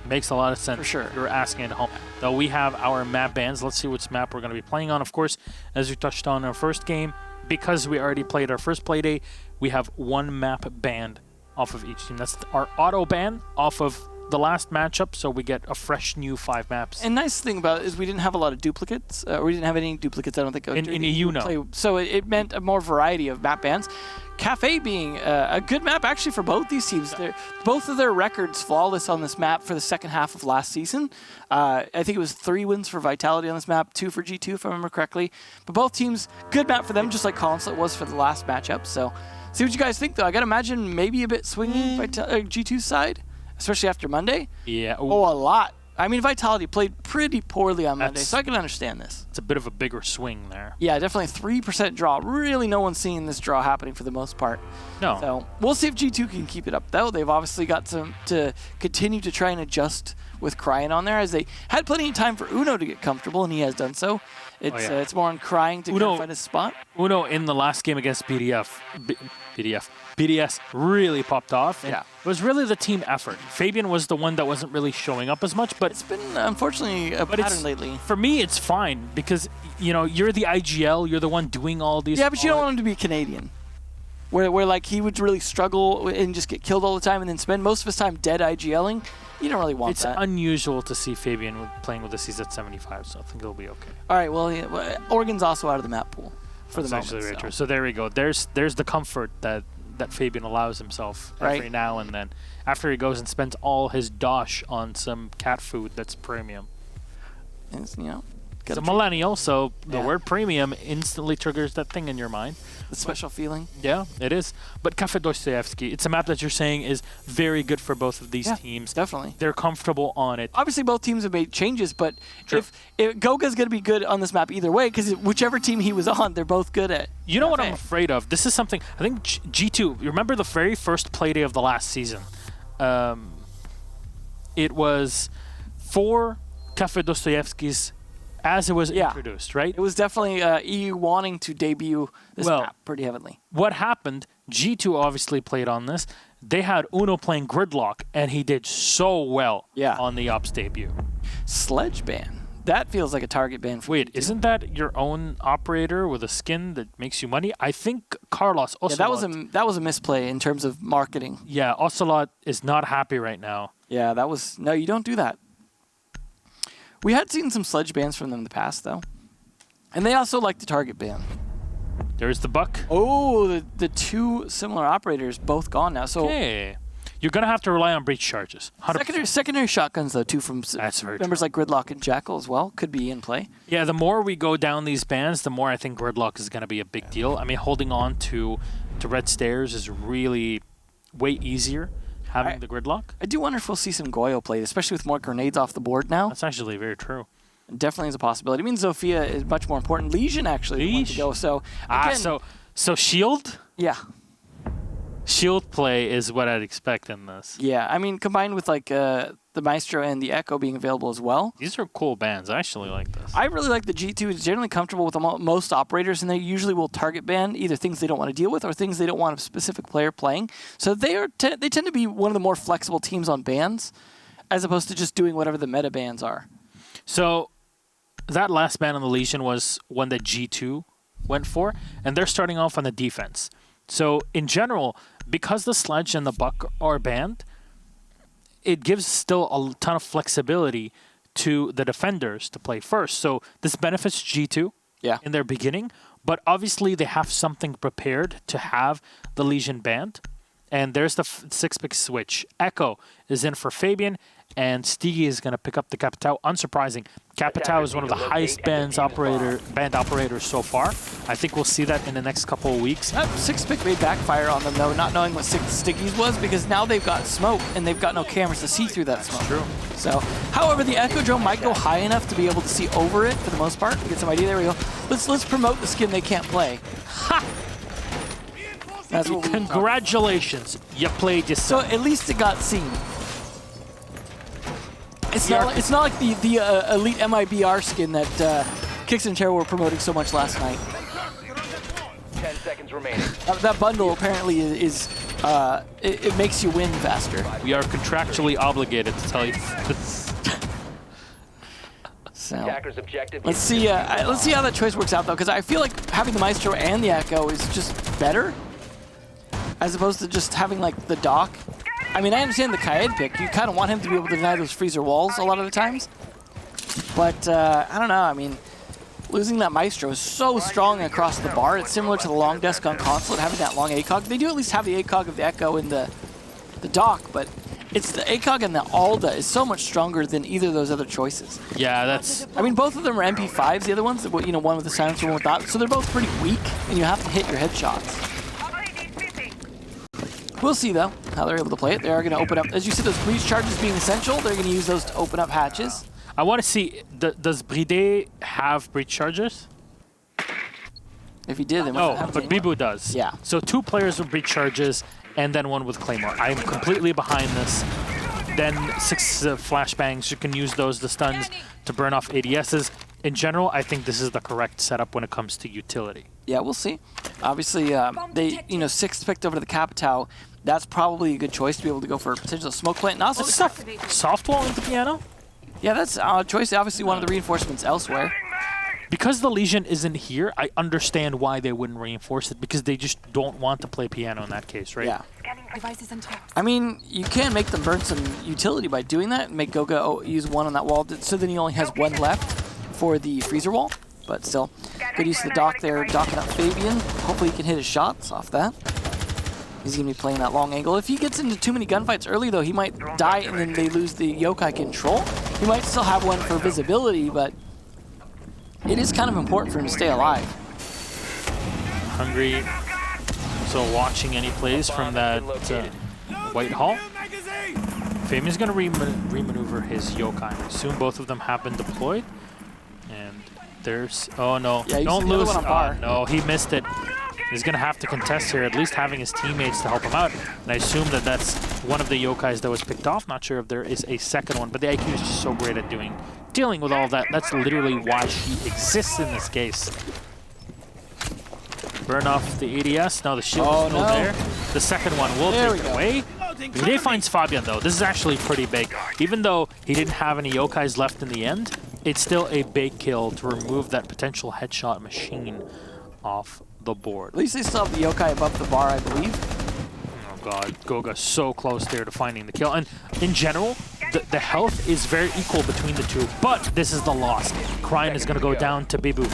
Makes a lot of sense. For sure. You're asking at home. Though we have our map bans. Let's see which map we're going to be playing on. Of course, as we touched on in our first game, because we already played our first play day, we have one map banned off of each team. That's our auto ban off of the last matchup, so we get a fresh new 5 maps. And nice thing about it is we didn't have a lot of duplicates. We didn't have any duplicates, I don't think. In EU, no. So it meant a more variety of map bans. Kafe being a good map actually for both these teams. Both of their records flawless on this map for the second half of last season. I think it was 3 wins for Vitality on this map, 2 for G2 if I remember correctly. But both teams, good map for them, just like Consulate was for the last matchup. So see what you guys think though. I gotta imagine maybe a bit swinging G2's side, especially after Monday. Yeah. Oh, a lot. I mean, Vitality played pretty poorly on Monday, so I can understand this. It's a bit of a bigger swing there. Yeah, definitely 3% draw. Really no one's seeing this draw happening for the most part. No. So we'll see if G2 can keep it up, though. They've obviously got to continue to try and adjust with Cryin on there, as they had plenty of time for Uno to get comfortable, and he has done so. It's more on Cryin to kind of find his spot. Uno in the last game against BDS really popped off. And it was really the team effort. Fabian was the one that wasn't really showing up as much, but it's been unfortunately a pattern lately. For me, it's fine because you're the IGL, you're the one doing all these. Yeah, but you don't want him to be Canadian, where like he would really struggle and just get killed all the time, and then spend most of his time dead IGLing. You don't really want that. It's unusual to see Fabian playing with the CZ75, so I think it'll be okay. All right, well, Oregon's also out of the map pool for the moment. Actually very true. So there we go. There's the comfort that Fabian allows himself every now and then, after he goes and spends all his dosh on some cat food that's premium. It's, He's a millennial, so the word premium instantly triggers that thing in your mind. The special feeling. Yeah, it is. But Kafe Dostoevsky, it's a map that you're saying is very good for both of these teams. Definitely. They're comfortable on it. Obviously, both teams have made changes, but if Goga's going to be good on this map either way, because whichever team he was on, they're both good at. You know what I'm afraid of? This is something, I think G2, you remember the very first play day of the last season? It was for Kafe Dostoevsky's as it was introduced, right? It was definitely EU wanting to debut this map pretty heavily. What happened, G2 obviously played on this. They had Uno playing Gridlock, and he did so well on the Ops debut. Sledge ban. That feels like a target ban for Wait, isn't that your own operator with a skin that makes you money? I think Carlos Ocelot... Yeah, that was a misplay in terms of marketing. Yeah, Ocelot is not happy right now. Yeah, that was... No, you don't do that. We had seen some sledge bans from them in the past, though. And they also like the target ban. There's the buck. Oh, the 2 similar operators both gone now. So you're going to have to rely on breach charges. Secondary shotguns, though, too, from members like Gridlock and Jackal as well, could be in play. Yeah, the more we go down these bans, the more I think Gridlock is going to be a big deal. I mean, holding on to Red Stairs is really way easier. Having the Gridlock? I do wonder if we'll see some Goyo played, especially with more grenades off the board now. That's actually very true. It definitely is a possibility. It means Zofia is much more important. Legion actually to go. So again, so Shield? Yeah. Shield play is what I'd expect in this. Yeah, I mean, combined with like the Maestro and the Echo being available as well. These are cool bans. I actually like this. I really like the G2. It's generally comfortable with most operators, and they usually will target ban either things they don't want to deal with or things they don't want a specific player playing. So they tend to be one of the more flexible teams on bans, as opposed to just doing whatever the meta bans are. So that last ban on the Legion was one that G2 went for, and they're starting off on the defense. So in general, because the Sledge and the Buck are banned, it gives still a ton of flexibility to the defenders to play first. So this benefits G2 in their beginning, but obviously they have something prepared to have the Legion banned. And there's the 6-pick switch. Echo is in for Fabian, and Stigi is going to pick up the Capitao. Unsurprising. Capitao is one of the highest banned operators so far. I think we'll see that in the next couple of weeks. That 6-pick may backfire on them, though, not knowing what Stiggy's was, because now they've got smoke, and they've got no cameras to see through that smoke. True. So, however, the Echo drone might go high enough to be able to see over it for the most part. Get some idea. There we go. Let's promote the skin they can't play. Ha! That's what Congratulations, you played yourself. So at least it got seen. It's not like the elite MIBR skin that Kicks and Terror were promoting so much last night. 10 seconds remaining. That bundle apparently is it makes you win faster. We are contractually obligated to tell you this. So let's see how that choice works out though, because I feel like having the Maestro and the Echo is just better, as opposed to just having like the Doc. I mean, I understand the Kaed pick. You kind of want him to be able to deny those freezer walls a lot of the times, but I don't know. I mean, losing that Maestro is so strong across the bar. It's similar to the long desk on console, having that long ACOG. They do at least have the ACOG of the Echo in the Doc, but it's the ACOG and the Alda is so much stronger than either of those other choices. Yeah, that's... I mean, both of them are MP5s, the other ones, you know, one with the silencer, one without. So they're both pretty weak, and you have to hit your headshots. We'll see, though, how they're able to play it. They are going to open up, as you said, those breach charges being essential. They're going to use those to open up hatches. I want to see, does Bride have breach charges? If he did, they must Oh, but Bibu does. Yeah. So 2 players with breach charges, and then 1 with Claymore. I'm completely behind this. Then 6 flashbangs, you can use those, the stuns, to burn off ADSs. In general, I think this is the correct setup when it comes to utility. Yeah, we'll see. Obviously, they, you know, 6th picked over the Capitao. That's probably a good choice to be able to go for a potential smoke plant. And also, Soft wall into piano? Yeah, that's a choice. Obviously, one of the reinforcements elsewhere. Because the Legion isn't here, I understand why they wouldn't reinforce it, because they just don't want to play piano in that case, right? Yeah. I mean, you can make them burn some utility by doing that, and make Goga use 1 on that wall, so then he only has 1 left for the freezer wall. But still, good use of the Doc there, docking up Fabian. Hopefully he can hit his shots off that. He's going to be playing that long angle. If he gets into too many gunfights early, though, he might die and then they lose the yokai control. He might still have 1 for visibility, but it is kind of important for him to stay alive. Hungry. So watching any plays from that White Hall. Fabian's going to remaneuver his yokai. I assume both of them have been deployed. And there's... Oh, no. Yeah, don't lose. No, he missed it. He's going to have to contest here, at least having his teammates to help him out. And I assume that that's one of the yokais that was picked off. Not sure if there is a second one, but the IQ is just so great at dealing with all of that. That's literally why she exists in this case. Burn off the ADS. Now the shield is still there. The second one will take it away. Bride finds Fabian, though. This is actually pretty big. Even though he didn't have any yokais left in the end, it's still a big kill to remove that potential headshot machine off the board. At least they still have the yokai above the bar, I believe. Oh god, Goga so close there to finding the kill. And in general, the health is very equal between the two, but this is the loss. Kryan is going to go down to Bibu.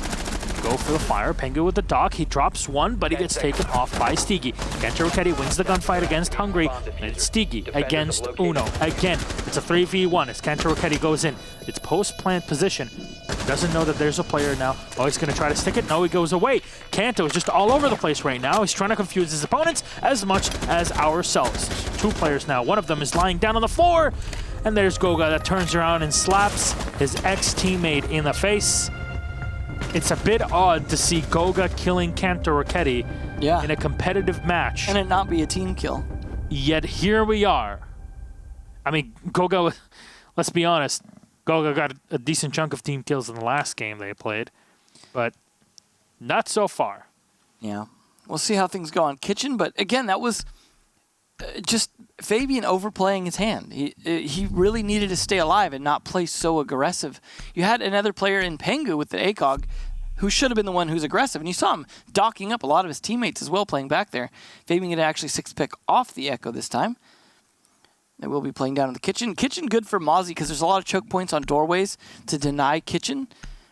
Go for the fire. Pengu with the Doc. He drops 1, but he gets taken off by Stigi. Kenta Roketi wins the gunfight against Hungry, and it's Stigi against Uno. Again, it's a 3v1 as Kenta Roketi goes in. It's post-plant position. Doesn't know that there's a player now. Oh, he's going to try to stick it. No, he goes away. Kanto is just all over the place right now. He's trying to confuse his opponents as much as ourselves. 2 players now. One of them is lying down on the floor. And there's Goga that turns around and slaps his ex-teammate in the face. It's a bit odd to see Goga killing Kenta Roketi in a competitive match. And it not be a team kill. Yet here we are. I mean, Goga, let's be honest, Goga got a decent chunk of team kills in the last game they played, but not so far. Yeah. We'll see how things go on Kitchen, but again, that was just Fabian overplaying his hand. He really needed to stay alive and not play so aggressive. You had another player in Pengu with the ACOG who should have been the one who's aggressive, and you saw him docking up a lot of his teammates as well playing back there. Fabian had actually 6th pick off the Echo this time. They will be playing down in the Kitchen. Kitchen good for Mozzie because there's a lot of choke points on doorways to deny Kitchen,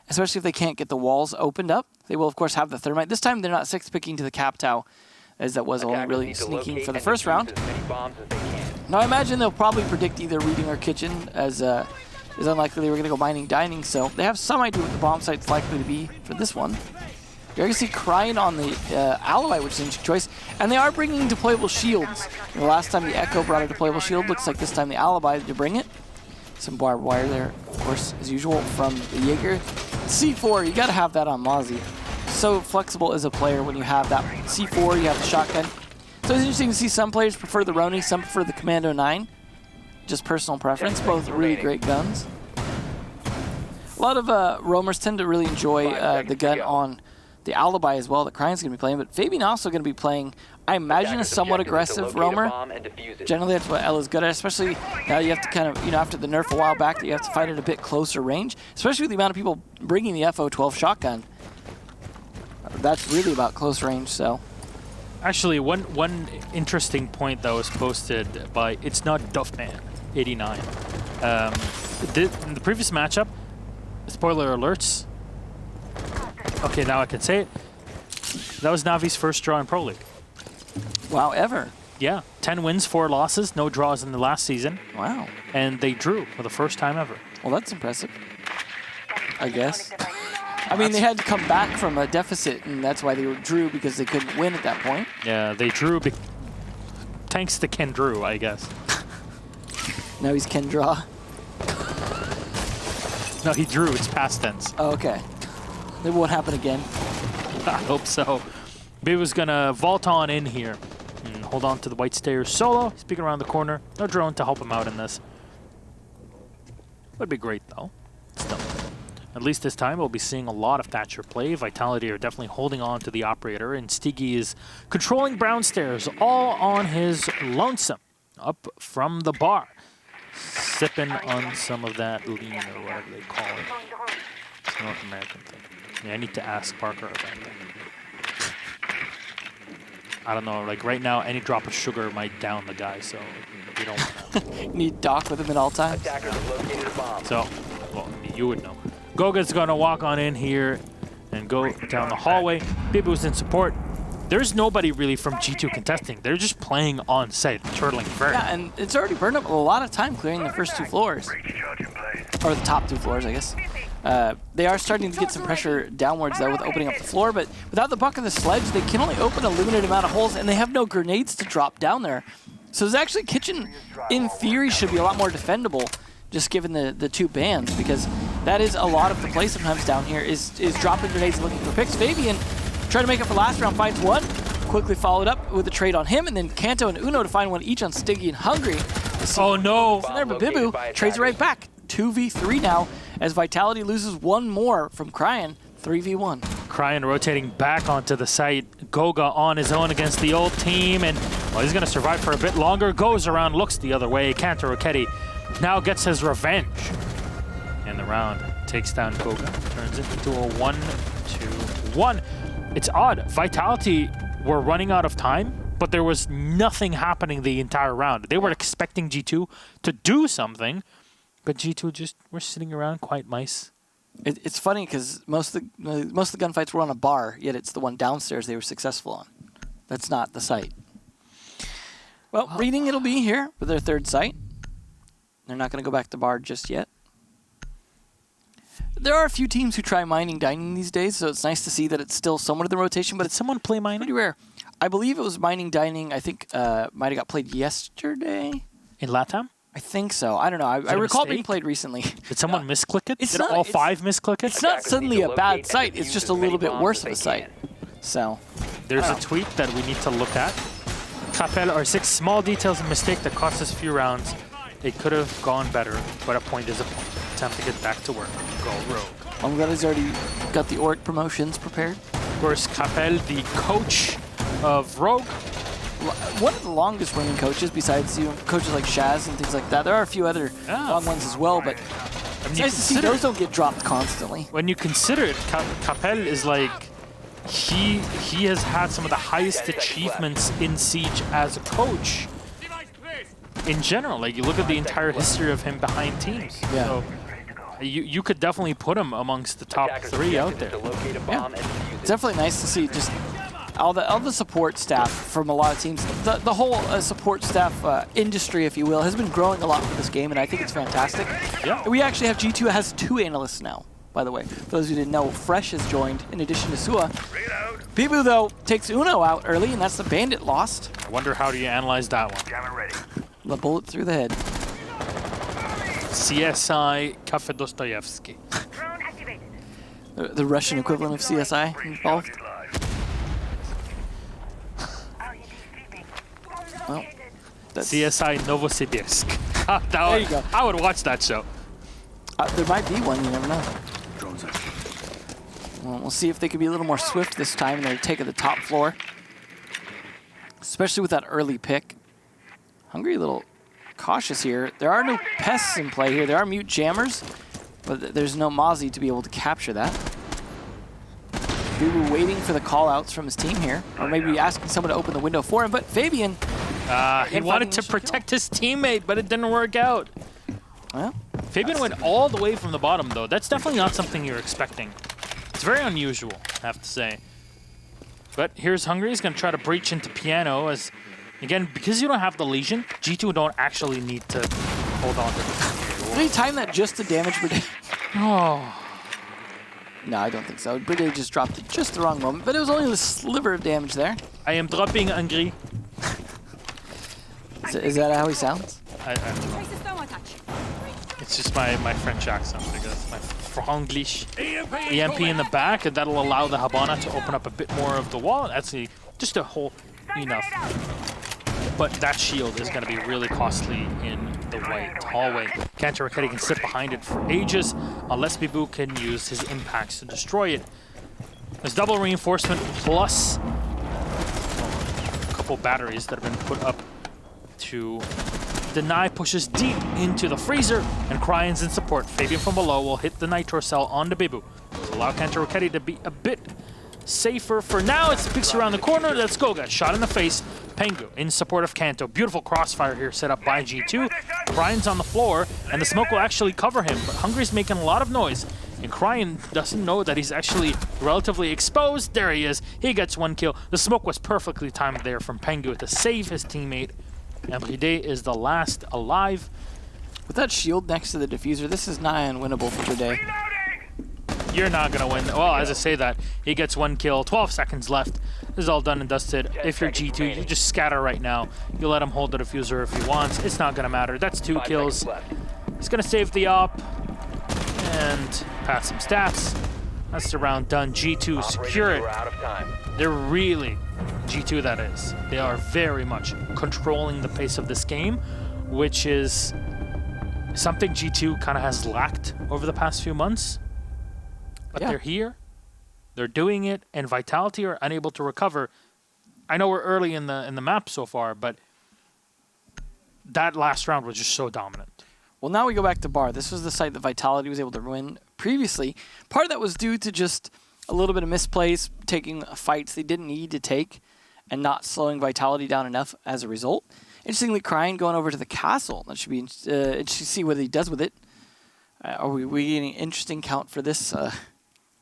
especially if they can't get the walls opened up. They will, of course, have the Thermite. This time they're not 6th picking to the Capitao, as that was only really sneaking for the first round. Now I imagine they'll probably predict either reading or Kitchen, as it's unlikely they were going to go mining dining, so they have some idea what the bomb site's likely to be for this one. You're going to see Kryan on the Alibi, which is an interesting choice. And they are bringing deployable shields. The last time the Echo brought a deployable shield, looks like this time the Alibi to bring it. Some barbed wire there, of course, as usual, from the Jaeger. C4, you got to have that on Mozzie. So flexible as a player when you have that C4, you have the shotgun. So it's interesting to see some players prefer the Roni, some prefer the Commando 9. Just personal preference, both really great guns. A lot of roamers tend to really enjoy the gun on the alibi as well that Cryan's going to be playing, but Fabian also going to be playing, I imagine, a somewhat aggressive roamer. Generally, that's what Ella's good at, especially now you have to kind of, after the nerf a while back, that you have to fight at a bit closer range, especially with the amount of people bringing the FO12 shotgun. That's really about close range, so. Actually, one interesting point that was posted by It's Not Duffman 89. In the previous matchup, spoiler alerts. Okay, now I can say it. That was Navi's first draw in Pro League. Wow, ever? Yeah, 10 wins, 4 losses, no draws in the last season. Wow. And they drew for the first time ever. Well, that's impressive, I guess. I mean, they had to come back from a deficit, and that's why they drew, because they couldn't win at that point. Yeah, they drew thanks to Ken Drew, I guess. Now he's Ken Draw. No, he drew. It's past tense. Oh, okay. It won't happen again. I hope so. Bibu's going to vault on in here and hold on to the white stairs solo. He's peeking around the corner. No drone to help him out in this. Would be great, though. Still. At least this time, we'll be seeing a lot of Thatcher play. Vitality are definitely holding on to the operator, and Stiggy is controlling brown stairs all on his lonesome up from the bar. Sipping on some of that lean or whatever they call it. It's North American thing. Yeah, I need to ask Parker about that. I don't know, like right now, any drop of sugar might down the guy, so we don't want to. Need Doc with him at all times. So, well, you would know. Goga's going to walk on in here and go down the hallway. Bibu's in support. There's nobody really from G2 contesting. They're just playing on site, turtling vert. Yeah, and it's already burned up a lot of time clearing the first 2 floors. Or the top 2 floors, I guess. They are starting to get some pressure downwards, though, with opening up the floor, but without the buck of the sledge, they can only open a limited amount of holes, and they have no grenades to drop down there. So there's actually Kitchen, in theory, should be a lot more defendable, just given the 2 bans, because that is a lot of the play sometimes down here, is dropping grenades and looking for picks. Fabian trying to make up for last round, finds one, quickly followed up with a trade on him, and then Kanto and Uno to find one each on Stiggy and Hungry. Oh no! There, but Bibu trades right back. 2v3 now, as Vitality loses one more from Cryan, 3v1. Cryan rotating back onto the site. Goga on his own against the old team, and well, he's going to survive for a bit longer. Goes around, looks the other way. Kanto Rocchetti now gets his revenge. And the round takes down Goga, turns it into a 1-2-1. It's odd. Vitality were running out of time, but there was nothing happening the entire round. They were expecting G2 to do something, but G2 just were sitting around quite nice. It's funny because most of the gunfights were on a bar, yet it's the one downstairs they were successful on. That's not the site. Well, reading it'll be here with their 3rd site. They're not going to go back to bar just yet. There are a few teams who try mining dining these days, so it's nice to see that it's still somewhat of the rotation, but Did someone play mining? Pretty rare. I believe it was mining dining, I think might have got played yesterday. In LATAM? I think so. I don't know. I recall being played recently. Did someone misclick it? It's Did not- all it's- 5 misclick it? It's not suddenly a bad site, it's just a little bit worse of a site. So, There's I a don't know. tweet that we need to look at. Capel are 6 small details and mistake that cost us a few rounds. It could have gone better, but a point is a point. Time to get back to work. Go Rogue. I'm glad he's already got the orc promotions prepared. Of course, Capel, the coach of Rogue. One of the longest running coaches, besides coaches like Shaz and things like that. There are a few other long ones as well, but it's nice to see those don't get dropped constantly. When you consider it, Capel is like, he has had some of the highest achievements in Siege as a coach. In general, like you look at the entire history of him behind teams. Yeah. So you could definitely put him amongst the top 3 out there. Yeah. It's definitely nice to see just all the support staff from a lot of teams. The whole support staff industry, if you will, has been growing a lot with this game, and I think it's fantastic. Yeah. We actually have G2 has 2 analysts now, by the way. For those who didn't know, Fresh has joined in addition to Sua. Bibu, though, takes Uno out early, and that's the Bandit lost. I wonder how do you analyze that one. The bullet through the head. CSI Kafe Dostoyevsky. The Russian equivalent of CSI involved. Well, that's, CSI Novosibirsk. There you go. I would watch that show. there might be one, you never know. Well, we'll see if they can be a little more swift this time in their take of the top floor. Especially with that early pick. Hungry a little cautious here. There are no pests in play here. There are mute jammers, but there's no Mozzie to be able to capture that. Bubu waiting for the call-outs from his team here, or maybe asking someone to open the window for him, but Fabian... he wanted to protect his teammate, but it didn't work out. Well, Fabian went all the way from the bottom, though. That's definitely not something you're expecting. It's very unusual, I have to say. But here's Hungry. He's going to try to breach into Piano as, again, because you don't have the Legion, G2 don't actually need to hold on to this. did he time that just to damage Brigade? Oh. No, I don't think so. Brigade just dropped it just the wrong moment, but it was only a sliver of damage there. I am dropping Hungry. Is that how he sounds? I don't know. It's just my French accent because my Franglish. EMP in the back, and that'll allow the Habana to open up a bit more of the wall. That's just a whole enough. But that shield is going to be really costly in the white hallway. Kantaraketi can sit behind it for ages unless Bibu can use his impacts to destroy it. There's double reinforcement plus a couple batteries that have been put up to deny pushes deep into the freezer, and Cryan's in support. Fabian from below will hit the Nitro Cell onto Bibu to allow Kantaraketi to be a bit safer for now. It's Pixie around the corner. Let's go, guys. Shot in the face. Pengu in support of Kanto. Beautiful crossfire here set up by G2. Cryan's on the floor, and the smoke will actually cover him, but Hungry's making a lot of noise, and Cryan doesn't know that he's actually relatively exposed. There he is. He gets one kill. The smoke was perfectly timed there from Pengu to save his teammate. And Bride is the last alive. With that shield next to the diffuser, this is nigh unwinnable for Bride. You're not going to win. Well, as I say that, he gets one kill. 12 seconds left. This is all done and dusted. If you're G2, you just scatter right now. You let him hold the diffuser if he wants. It's not going to matter. That's 2 kills. He's going to save the op and pass some stats. That's the round done. G2 secure it. They're really, G2 that is, they are very much controlling the pace of this game, which is something G2 kind of has lacked over the past few months. But they're here, they're doing it, and Vitality are unable to recover. I know we're early in the map so far, but that last round was just so dominant. Well, now we go back to Bar. This was the site that Vitality was able to win previously. Part of that was due to just a little bit of misplays, taking fights they didn't need to take, and not slowing Vitality down enough as a result. Interestingly, Cryan going over to the castle. That should be interesting to see what he does with it. Are we getting an interesting count for this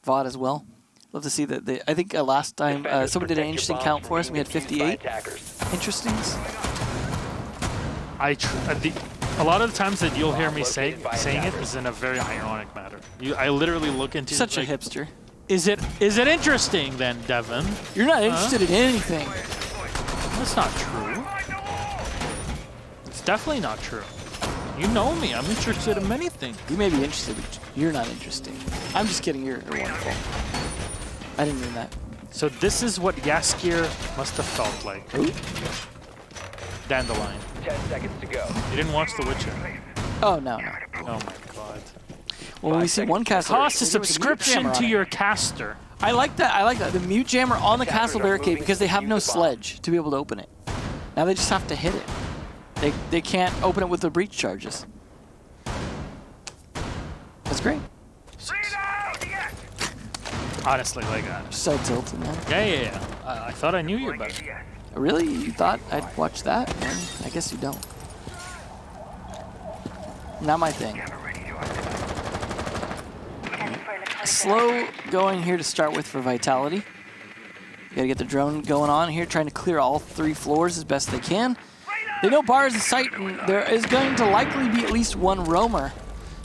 VOD as well? Love to see that. I think last time someone did an interesting count for us. We had 58 interestings. A lot of the times that you'll hear me saying it is in a very ironic manner. I literally look into such like, a hipster. Is it interesting then, Devin? You're not interested in anything. That's not true. It's definitely not true. You know me. I'm interested in many things. You may be interested, but you're not interesting. I'm just kidding. You're wonderful. I didn't mean that. So this is what Yaskir must have felt like. Who? Dandelion. 10 seconds to go. You didn't watch The Witcher? Oh, no. Oh my god. Well, we see one caster. Cost a subscription to your caster. I like that. The mute jammer on the castle barricade because they have no sledge to be able to open it. Now they just have to hit it. They can't open it with the breach charges. That's great. Honestly, like So tilted, man. Yeah. I thought I knew you better. Really? You thought I'd watch that? Well, I guess you don't. Not my thing. Slow going here to start with for Vitality. Gotta get the drone going on here, trying to clear all 3 floors as best they can. They know Bar is in sight, and there is going to likely be at least one roamer,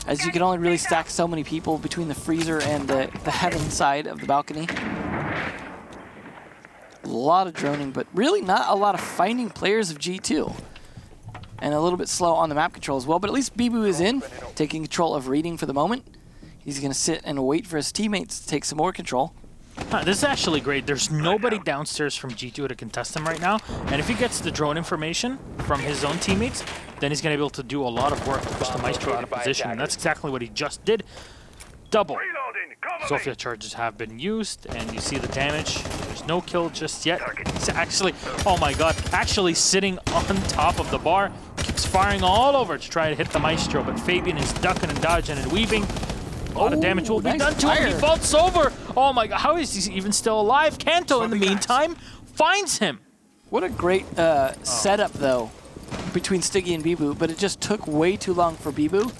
as you can only really stack so many people between the freezer and the heaven side of the balcony. A lot of droning, but really not a lot of finding players of G2. And a little bit slow on the map control as well, but at least Bibu is in, taking control of reading for the moment. He's going to sit and wait for his teammates to take some more control. This is actually great. There's nobody downstairs from G2 to contest him right now, and if he gets the drone information from his own teammates, then he's going to be able to do a lot of work to push the Maestro out of position, and that's exactly what he just did. Double Sophia charges have been used, and you see the damage. There's no kill just yet. It's actually, oh my god, actually sitting on top of the bar. Keeps firing all over to try to hit the Maestro, but Fabian is ducking and dodging and weaving. A lot of damage will be done to him. He vaults over. Oh my god, how is he even still alive? Kanto, in the meantime, finds him. What a great setup, though, between Stiggy and Bibu, but it just took way too long for Bibu.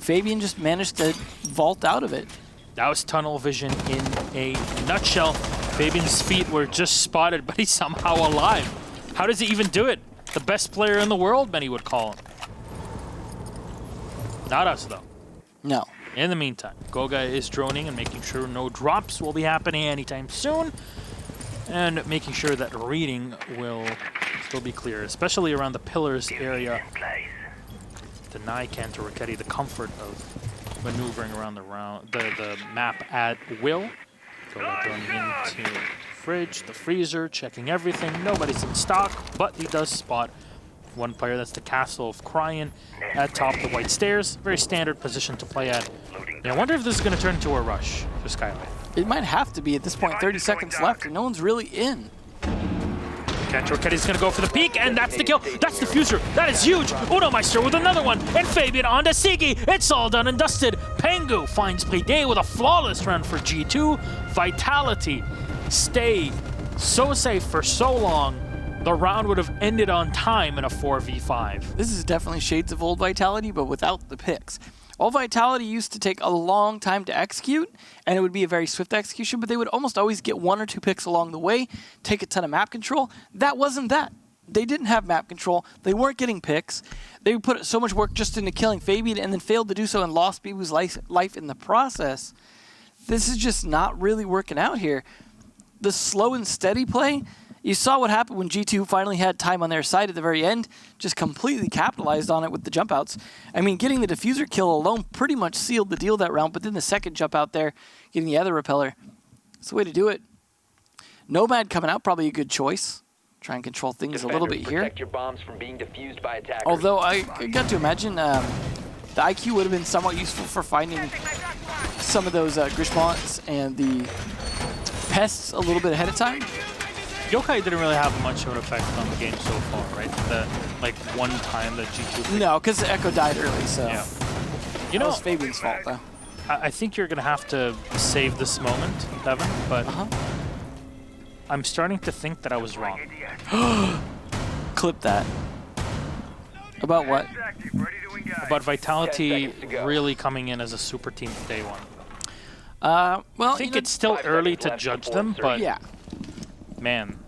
Fabian just managed to vault out of it. That was tunnel vision in a nutshell. Fabian's feet were just spotted, but he's somehow alive. How does he even do it? The best player in the world, many would call him. Not us, though. No. In the meantime, Goga is droning and making sure no drops will be happening anytime soon, and making sure that reading will still be clear, especially around the pillars area. Deny Kanto Raketti the comfort of maneuvering around the map at will. Goga droning into fridge, the freezer, checking everything. Nobody's in stock, but he does spot one player. That's the Castle of Cryan at top of the white stairs. Very standard position to play at. Yeah, I wonder if this is going to turn into a rush for Skylight. It might have to be at this point. 30 seconds left, and no one's really in. Kanto Raketti's going to go for the peak, and that's the kill. That's the fuser. That is huge. Uno Meister with another one, and Fabian onto Sigi. It's all done and dusted. Pengu finds Payday with a flawless run for G2. Vitality stayed so safe for so long. The round would have ended on time in a 4v5. This is definitely shades of old Vitality, but without the picks. Old Vitality used to take a long time to execute, and it would be a very swift execution, but they would almost always get 1 or 2 picks along the way, take a ton of map control. That wasn't that. They didn't have map control. They weren't getting picks. They put so much work just into killing Fabian and then failed to do so and lost Bibu's life in the process. This is just not really working out here. The slow and steady play, you saw what happened when G2 finally had time on their side at the very end, just completely capitalized on it with the jump outs. I mean, getting the diffuser kill alone pretty much sealed the deal that round, but then the second jump out there, getting the other repeller, it's the way to do it. Nomad coming out, probably a good choice. Try and control things a little bit here. Protect your bombs from being defused by attackers. Although I got to imagine the IQ would have been somewhat useful for finding some of those Grishmonts and the pests a little bit ahead of time. Yokai didn't really have much of an effect on the game so far, right? The one time that G2... No, because Echo died early, so... Yeah. You know, that was Fabian's fault, though. I think you're going to have to save this moment, Devin, but I'm starting to think that I was wrong. Clip that. About what? About Vitality really coming in as a super team day one. Well, I think it's still early to judge them, but yeah. Man.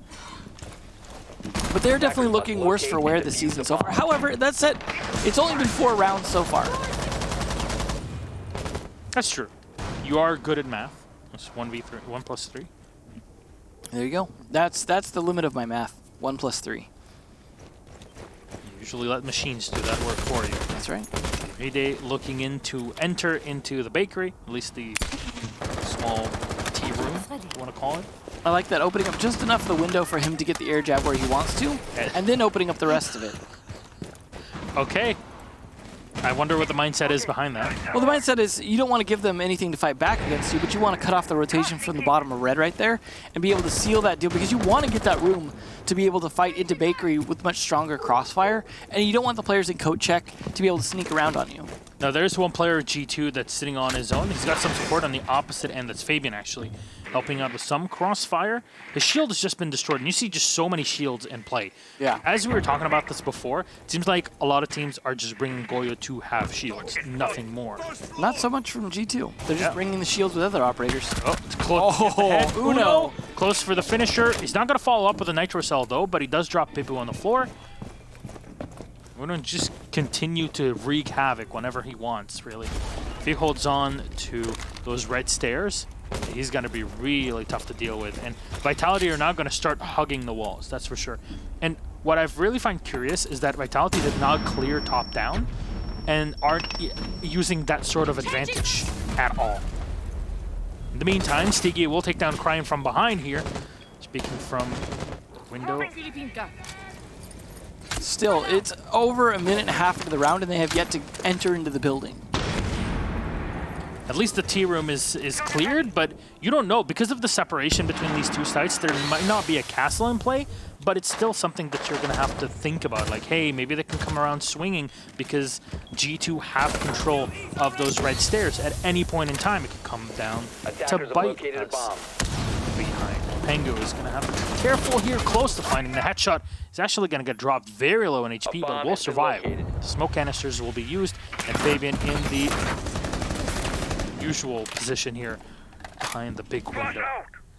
But they're definitely looking worse for wear this season so far. However, that said, it's only been 4 rounds so far. That's true. You are good at math. It's 1v3, 1 plus 3. There you go. That's the limit of my math. 1 plus 3. You usually let machines do that work for you. That's right. Mayday looking into enter into the bakery, at least the small tea room, if you want to call it. I like that, opening up just enough of the window for him to get the air jab where he wants to, and then opening up the rest of it. Okay. I wonder what the mindset is behind that. Well, the mindset is you don't want to give them anything to fight back against you, but you want to cut off the rotation from the bottom of red right there and be able to seal that deal because you want to get that room to be able to fight into bakery with much stronger crossfire, and you don't want the players in coat check to be able to sneak around on you. Now, there's one player at G2 that's sitting on his own. He's got some support on the opposite end. That's Fabian, actually, helping out with some crossfire. His shield has just been destroyed, and you see just so many shields in play. Yeah. As we were talking about this before, it seems like a lot of teams are just bringing Goyo to have shields, nothing more. Not so much from G2. They're just bringing the shields with other operators. Oh, it's close. Oh, Uno. Close for the finisher. He's not going to follow up with a Nitro Cell, though, but he does drop Bibu on the floor. We're going to just continue to wreak havoc whenever he wants, really. If he holds on to those red stairs, he's going to be really tough to deal with. And Vitality are now going to start hugging the walls, that's for sure. And what I've really find curious is that Vitality did not clear top down and aren't using that sort of advantage at all. In the meantime, Stiggy will take down Cryan from behind here. Speaking from the window. Still, it's over a minute and a half into the round, and they have yet to enter into the building. at least the tea room is cleared, but you don't know. Because of the separation between these two sites, there might not be a castle in play, but it's still something that you're going to have to think about. Like, hey, maybe they can come around swinging because G2 have control of those red stairs. At any point in time, it could come down to bite us behind. Pengu is going to have to be careful here, close to finding the headshot. He's actually going to get dropped very low in HP, but will survive. Smoke canisters will be used, and Fabian in the usual position here behind the big window.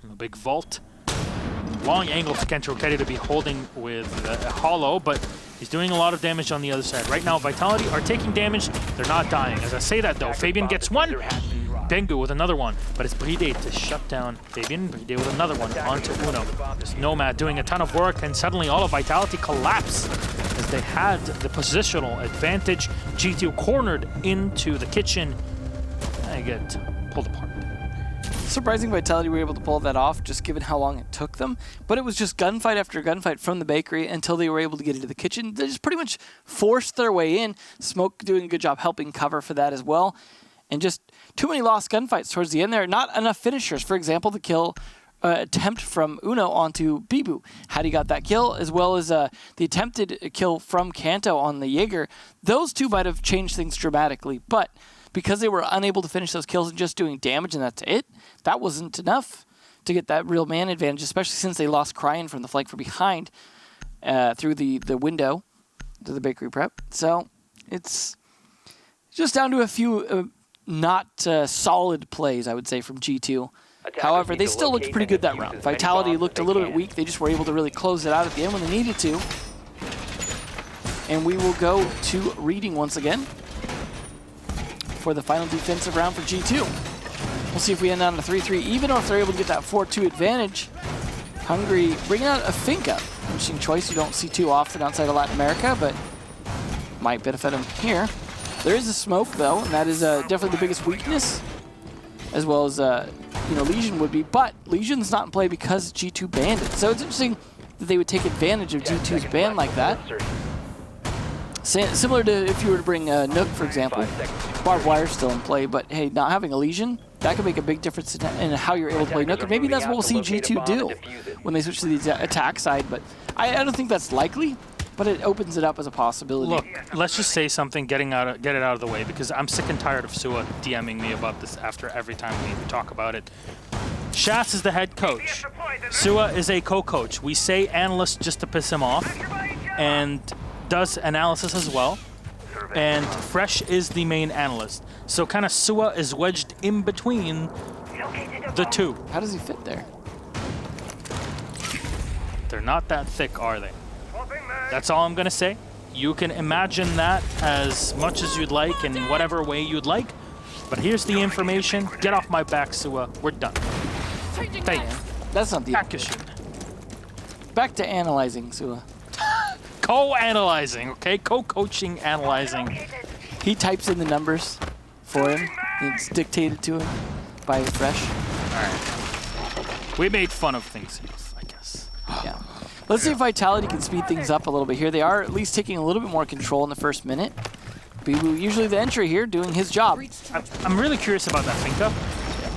In the big vault. Long angle for Kento Rokedi to be holding with a hollow, but he's doing a lot of damage on the other side. Right now, Vitality are taking damage. They're not dying. As I say that, though, Fabian gets one. Pengu with another one, but it's Bride to shut down Fabian. Bride with another one onto Uno. There's Nomad doing a ton of work, and suddenly all of Vitality collapse as they had the positional advantage. G2 cornered into the kitchen and get pulled apart. Surprising Vitality were able to pull that off, just given how long it took them. But it was just gunfight after gunfight from the bakery until they were able to get into the kitchen. They just pretty much forced their way in. Smoke doing a good job helping cover for that as well. And just too many lost gunfights towards the end there. Not enough finishers. For example, the kill attempt from Uno onto Bibu. Had he got that kill, as well as the attempted kill from Kanto on the Jaeger, those two might have changed things dramatically. But because they were unable to finish those kills and just doing damage and that's it, that wasn't enough to get that real man advantage, especially since they lost Cryan from the flank from behind through the window to the bakery prep. So it's just down to a few not solid plays, I would say, from G2. However, they still looked pretty good that round. Vitality looked a little bit weak. They just were able to really close it out at the end when they needed to. And we will go to reading once again for the final defensive round for G2. We'll see if we end on a 3-3 even, or if they're able to get that 4-2 advantage. Hungary bringing out a Finka. Interesting choice you don't see too often outside of Latin America, but might benefit them here. There is a smoke, though, and that is definitely the biggest weakness, as well as Legion would be. But Legion's not in play because G2 banned it. So it's interesting that they would take advantage of G2's ban like that. Similar to if you were to bring Nook, for example. Barbed Wire's still in play, but hey, not having a Legion, that could make a big difference in how you're able to play Nook. And maybe that's what we'll see G2 do when they switch to the attack side. But I don't think that's likely. But it opens it up as a possibility. Look, let's just say something, get it out of the way, because I'm sick and tired of Sua DMing me about this after every time we talk about it. Shas is the head coach. Sua is a co-coach. We say analyst just to piss him off, and does analysis as well. And Fresh is the main analyst. So kind of Sua is wedged in between the two. How does he fit there? They're not that thick, are they? That's all I'm going to say. You can imagine that as much as you'd like in whatever way you'd like. But here's the information. Get off my back, Sua. We're done. Thank you. That's not the Back to analyzing, Sua. Co-analyzing, okay? Co-coaching, analyzing. He types in the numbers for him. It's dictated to him by Fresh. All right. We made fun of things, I guess. Yeah. Let's see if Vitality can speed things up a little bit here. They are at least taking a little bit more control in the first minute. Bibu, usually the entry here, doing his job. I'm really curious about that Finka.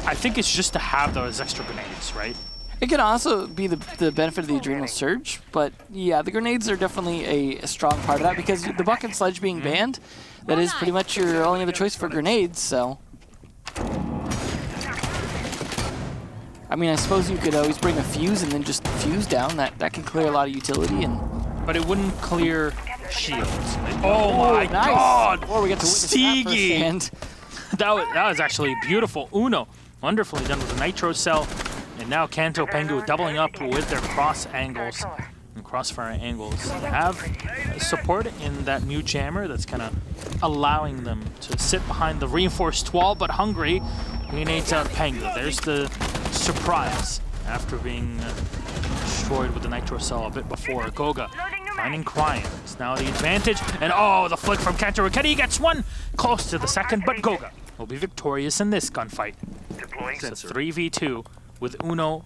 I think it's just to have those extra grenades, right? It can also be the benefit of the Adrenal Surge, but yeah, the grenades are definitely a strong part of that because the Bucket Sledge being banned, that is pretty much your only other choice for grenades, so. I mean, I suppose you could always bring a fuse and then just fuse down. That can clear a lot of utility, but it wouldn't clear shields. Oh my God! Or we get to witness that firsthand. That was actually beautiful. Uno, wonderfully done with the Nitro Cell, and now Kanto Pengu doubling up with their cross angles and crossfire angles. Have support in that mute jammer that's kind of allowing them to sit behind the reinforced wall, but Hungry nades out Pengu. There's the surprise after being destroyed with the Nitro Cell a bit before. Goga finding Cryan. It's now the advantage. And oh, the flick from Kento Rokedi gets one. Close to the second, but Goga will be victorious in this gunfight. It's a 3v2 with Uno.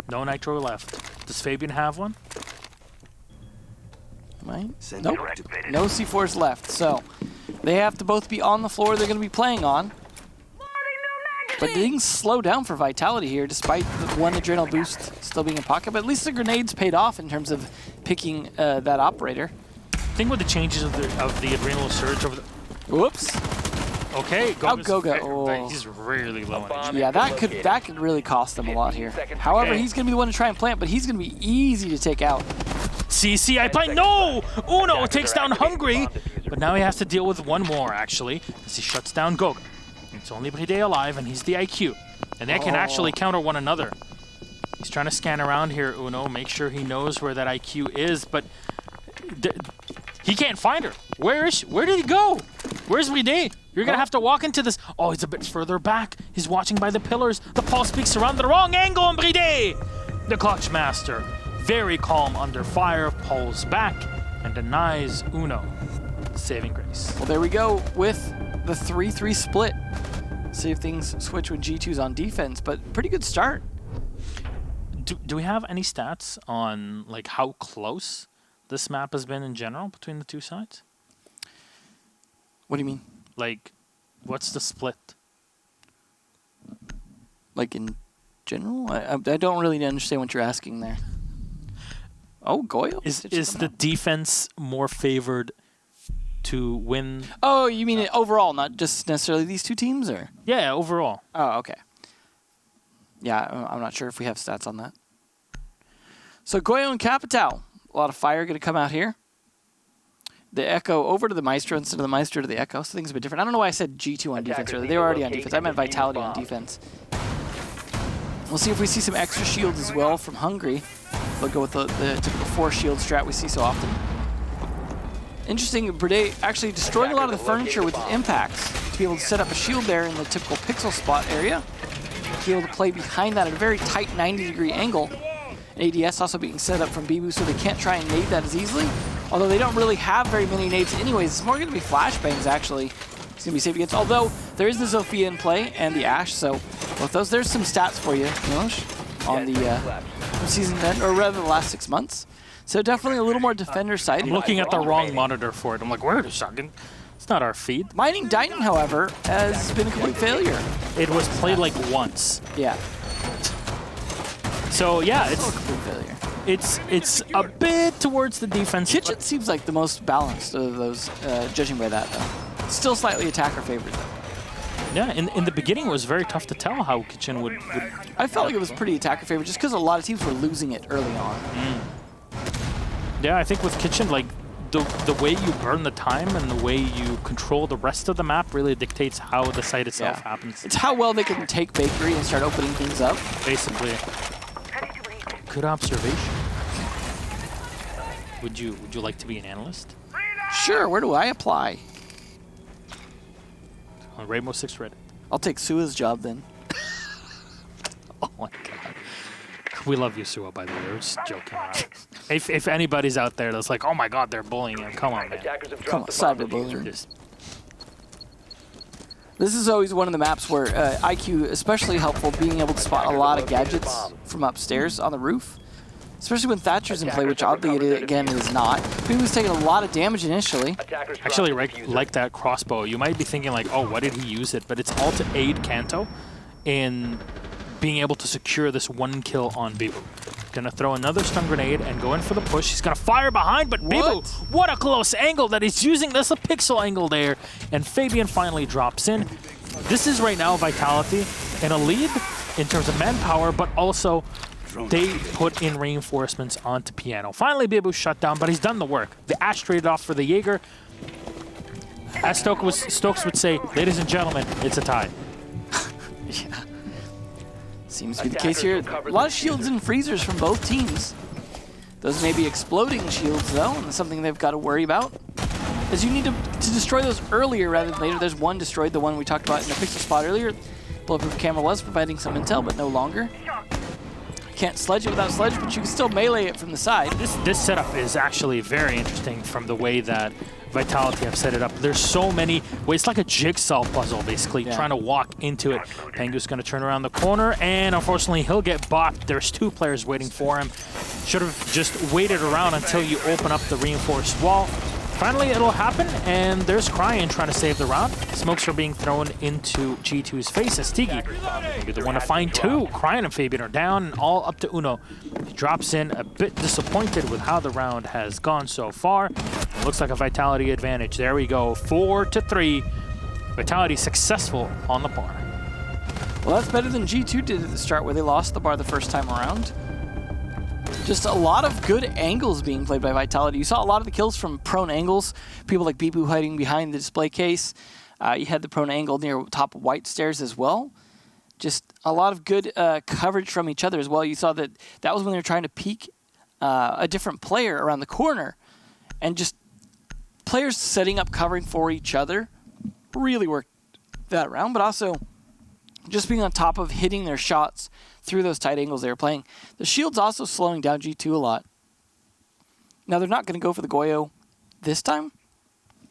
No Nitro left. Does Fabian have one? Right. Nope. No C4s left. So they have to both be on the floor they're going to be playing on. But things slow down for Vitality here, despite the one adrenal boost still being in pocket. But at least the grenades paid off in terms of picking that operator. I think with the changes of the adrenal surge over the... Whoops. Okay, Goga. Oh. He's really low on HP. Yeah, that could really cost them a lot here. However, he's going to be the one to try and plant, but he's going to be easy to take out. CC, I play. No! Uno takes down Hungry, but now he has to deal with one more, actually, as he shuts down Goga. It's only Bride alive, and he's the IQ. And they can actually counter one another. He's trying to scan around here, Uno, make sure he knows where that IQ is, but he can't find her. Where is she? Where did he go? Where's Bride? You're going to have to walk into this. Oh, he's a bit further back. He's watching by the pillars. The pulse peaks around the wrong angle, and Bride, the Clutch Master, very calm under fire, pulls back and denies Uno saving grace. Well, there we go with the 3-3 split. See if things switch when G2's on defense, but pretty good start. Do we have any stats on like how close this map has been in general between the two sides? What do you mean? Like, what's the split? Like in general? I don't really understand what you're asking there. Oh, Goyo? Is the defense more favored to win? Oh, you mean it overall, not just necessarily these two teams, or? Yeah, overall. Oh, okay. Yeah, I'm not sure if we have stats on that. So Goyo and Capital. A lot of fire going to come out here. The Echo over to the Maestro instead of the Maestro to the Echo, so things a bit different. I don't know why I said G2 on defense earlier. They were already on defense. I meant Vitality on defense. We'll see if we see some extra shields as well from Hungry. They'll go with the typical 4 shield strat we see so often. Interesting, Bride actually destroying a lot of the furniture with impacts to be able to set up a shield there in the typical pixel spot area. To be able to play behind that at a very tight 90-degree angle. And ADS also being set up from Bibu, so they can't try and nade that as easily. Although they don't really have very many nades anyways. It's more going to be flashbangs, actually. It's going to be safe against. Although, there is the Zofia in play and the Ashe, so both those. There's some stats for you, Milosh, on the season end, or rather the last 6 months. So definitely a little more defender-sided. I'm looking at the wrong monitor for it. I'm like, where is Shotgun? It's not our feed. Mining Dining, however, has been a complete failure. It was played like once. Yeah. So yeah, It's a complete failure. it's a bit towards the defense. Kitchen seems like the most balanced of those, judging by that, though. Still slightly attacker favored, though. Yeah, in the beginning it was very tough to tell how Kitchen would I felt like it was pretty attacker favored just because a lot of teams were losing it early on. Yeah, I think with Kitchen, like the way you burn the time and the way you control the rest of the map really dictates how the site itself happens. It's how well they can take Bakery and start opening things up. Basically. Good observation. Would you like to be an analyst? Sure, where do I apply? On Rainbow Six Reddit. I'll take Sua's job then. Oh my god. We love you, Sua, by the way. We're just joking around. If anybody's out there that's like, oh my god, they're bullying him, come on, man. Come on, cyberbullying. This is always one of the maps where IQ especially helpful, being able to spot a lot of gadgets from upstairs on the roof. Especially when Thatcher's in play, which oddly it again is not. He was taking a lot of damage initially. Actually, like that crossbow, you might be thinking like, oh, why did he use it? But it's all to aid Kanto in being able to secure this 1 kill on Bibu. Gonna throw another stun grenade and go in for the push. He's gonna fire behind, but Bibu, what a close angle that he's using. That's a pixel angle there. And Fabian finally drops in. This is right now Vitality in a lead in terms of manpower, but also they put in reinforcements onto Piano. Finally, Bibu shut down, but he's done the work. The Ashe traded off for the Jaeger. As Stokes would say, ladies and gentlemen, it's a tie. Yeah. Seems to be the case here. A lot of shields and freezers from both teams. Those may be exploding shields, though, and that's something they've got to worry about. As you need to destroy those earlier rather than later. There's one destroyed, the one we talked about in the pixel spot earlier. Bulletproof camera was providing some intel, but no longer. Can't sledge it without sledge, but you can still melee it from the side. This setup is actually very interesting from the way that Vitality have set it up. There's so many ways. It's like a jigsaw puzzle, basically, trying to walk into it. Pengu's going to turn around the corner, and unfortunately, he'll get bought. There's 2 players waiting for him. Should have just waited around until you open up the reinforced wall. finally it'll happen, and there's Cryan trying to save the round. Smokes are being thrown into G2's face as Stigi will be the one to find two. Cryan and Fabian are down, and all up to Uno. He drops in a bit disappointed with how the round has gone so far. It looks like a Vitality advantage. There we go, 4-3. Vitality successful on the bar. Well, that's better than G2 did at the start, where they lost the bar the first time around. Just a lot of good angles being played by Vitality. You saw a lot of the kills from prone angles, people like Bibu hiding behind the display case. You had the prone angle near top of white stairs as well. Just a lot of good coverage from each other as well. You saw that was when they were trying to peek a different player around the corner, and just players setting up covering for each other really worked that round, but also just being on top of hitting their shots through those tight angles they were playing. The shield's also slowing down G2 a lot. Now, they're not going to go for the Goyo this time,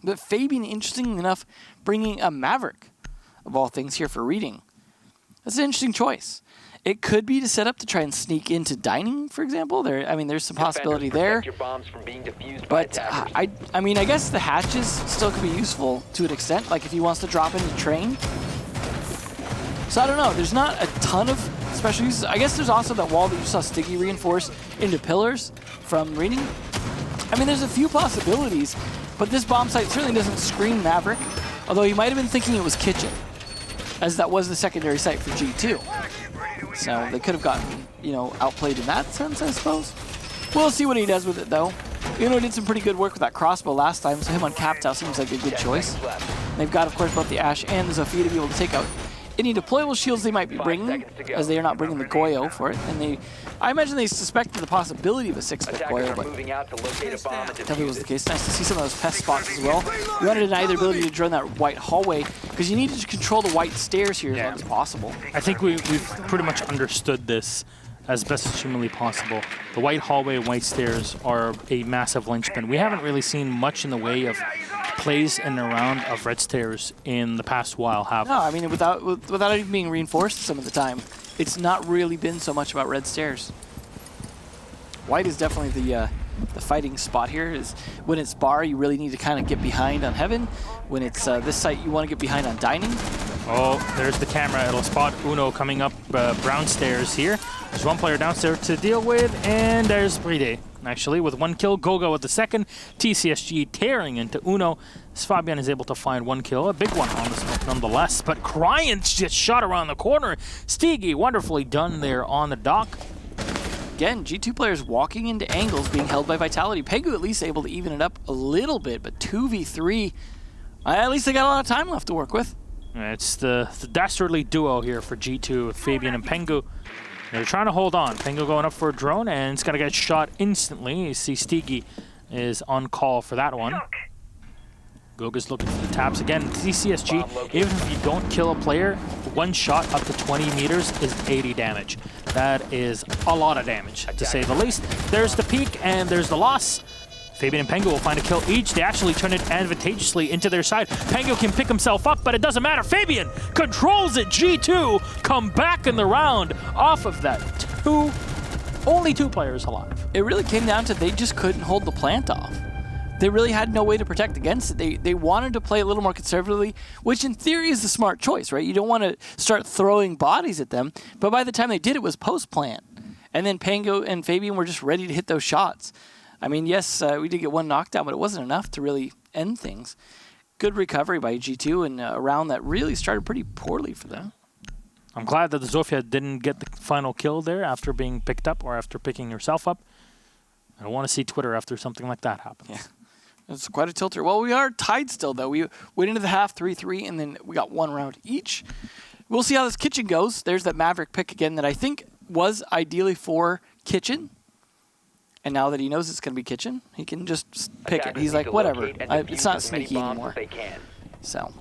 but Fabian, interesting enough, bringing a Maverick, of all things, here for reading. That's an interesting choice. It could be to set up to try and sneak into dining, for example. There's some possibility there. But I mean, I guess the hatches still could be useful to an extent, like if he wants to drop into train. So I don't know. There's not a ton of special uses. I guess there's also that wall that you saw Stiggy reinforce into pillars from reading. I mean, there's a few possibilities, but this bomb site certainly doesn't scream Maverick, although you might have been thinking it was Kitchen, as that was the secondary site for G2. So they could have gotten, outplayed in that sense, I suppose. We'll see what he does with it, though. Uno did some pretty good work with that crossbow last time, so him on Captal seems like a good choice. They've got, of course, both the Ashe and the Zofia to be able to take out any deployable shields they might be bringing, as they are not bringing the Goyo for it. And I imagine they suspected the possibility of a 6-bit Goyo, but definitely was the case. Nice to see some of those pest spots as well. You want to deny their ability to drone that white hallway, because you need to control the white stairs here as long as possible. I think we've pretty much understood this as best as humanly possible. The white hallway and white stairs are a massive linchpin. We haven't really seen much in the way of plays in and around of red stairs in the past while, have we? No, I mean, without it even being reinforced some of the time, it's not really been so much about red stairs. White is definitely the fighting spot here. Is when it's bar, you really need to kind of get behind on Heaven. When it's this site, you want to get behind on Dining. Oh, there's the camera. It'll spot Uno coming up brown stairs here. There's one player downstairs to deal with, and there's Bride, actually, with one kill. Gogo with the second. TCSG tearing into Uno. Fabian is able to find one kill, a big one on the smoke nonetheless, but Cryan's just shot around the corner. Stigi wonderfully done there on the dock. Again, G2 players walking into angles being held by Vitality. Pegu at least able to even it up a little bit, but 2v3, at least they got a lot of time left to work with. It's the dastardly duo here for G2 with Fabian and Pengu. They're trying to hold on. Pengu going up for a drone, and it's going to get shot instantly. You see Stigi is on call for that one. Goga's looking for the taps. Again, TCSG, even if you don't kill a player, one shot up to 20 meters is 80 damage. That is a lot of damage, to say the least. There's the peak, and there's the loss. Fabian and Pengu will find a kill each. They actually turn it advantageously into their side. Pengu can pick himself up, but it doesn't matter. Fabian controls it. G2 come back in the round off of that. Only two players alive. It really came down to they just couldn't hold the plant off. They really had no way to protect against it. They wanted to play a little more conservatively, which in theory is the smart choice, right? You don't want to start throwing bodies at them, but by the time they did, it was post-plant. And then Pengu and Fabian were just ready to hit those shots. I mean, yes, we did get one knockdown, but it wasn't enough to really end things. Good recovery by G2 in a round that really started pretty poorly for them. I'm glad that the Zofia didn't get the final kill there after being picked up or after picking herself up. I don't want to see Twitter after something like that happens. Yeah, it's quite a tilter. Well, we are tied still, though. We went into the half 3-3, and then we got one round each. We'll see how this Kitchen goes. There's that Maverick pick again that I think was ideally for Kitchen. And now that he knows it's going to be Kitchen, he can just pick it. He's like, whatever. It's not sneaky anymore. So,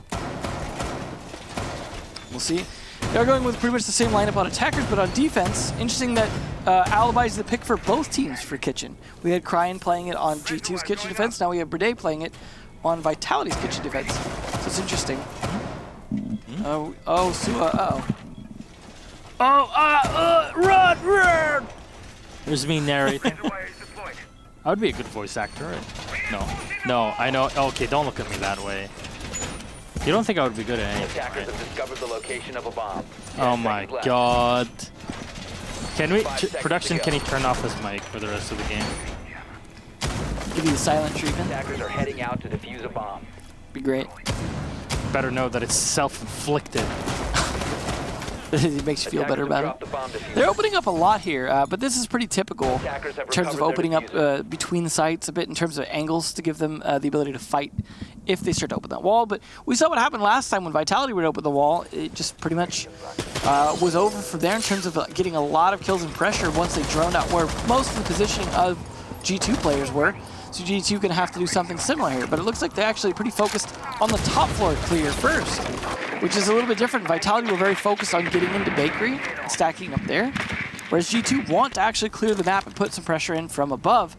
we'll see. They're going with pretty much the same lineup on attackers, but on defense, interesting that Alibi is the pick for both teams for Kitchen. We had Cryan playing it on G2's Kitchen defense. Now we have Bride playing it on Vitality's Kitchen defense. So it's interesting. Oh, Sua, Run! There's me narrating. I would be a good voice actor, right? No, I know. Okay, don't look at me that way. You don't think I would be good at anything, Attackers right? have discovered the location of a bomb. Oh 10 my seconds left. god. Can we, 5 seconds production, to go. can he turn off his mic for the rest of the game? Give you the silent treatment. Attackers are heading out to defuse a bomb. Be great. Better know that it's self-inflicted. It makes you feel better Attackers about have dropped it. the bomb diffuser. They're opening up a lot here, but this is pretty typical Attackers have in terms of recovered opening their up diffuser. between the sites a bit in terms of angles to give them the ability to fight if they start to open that wall. But we saw what happened last time when Vitality would open the wall. It just pretty much was over from there in terms of getting a lot of kills and pressure once they droned out where most of the positioning of G2 players were. So G2 going to have to do something similar here. But it looks like they're actually pretty focused on the top floor clear first, which is a little bit different. Vitality were very focused on getting into Bakery and stacking up there, whereas G2 want to actually clear the map and put some pressure in from above.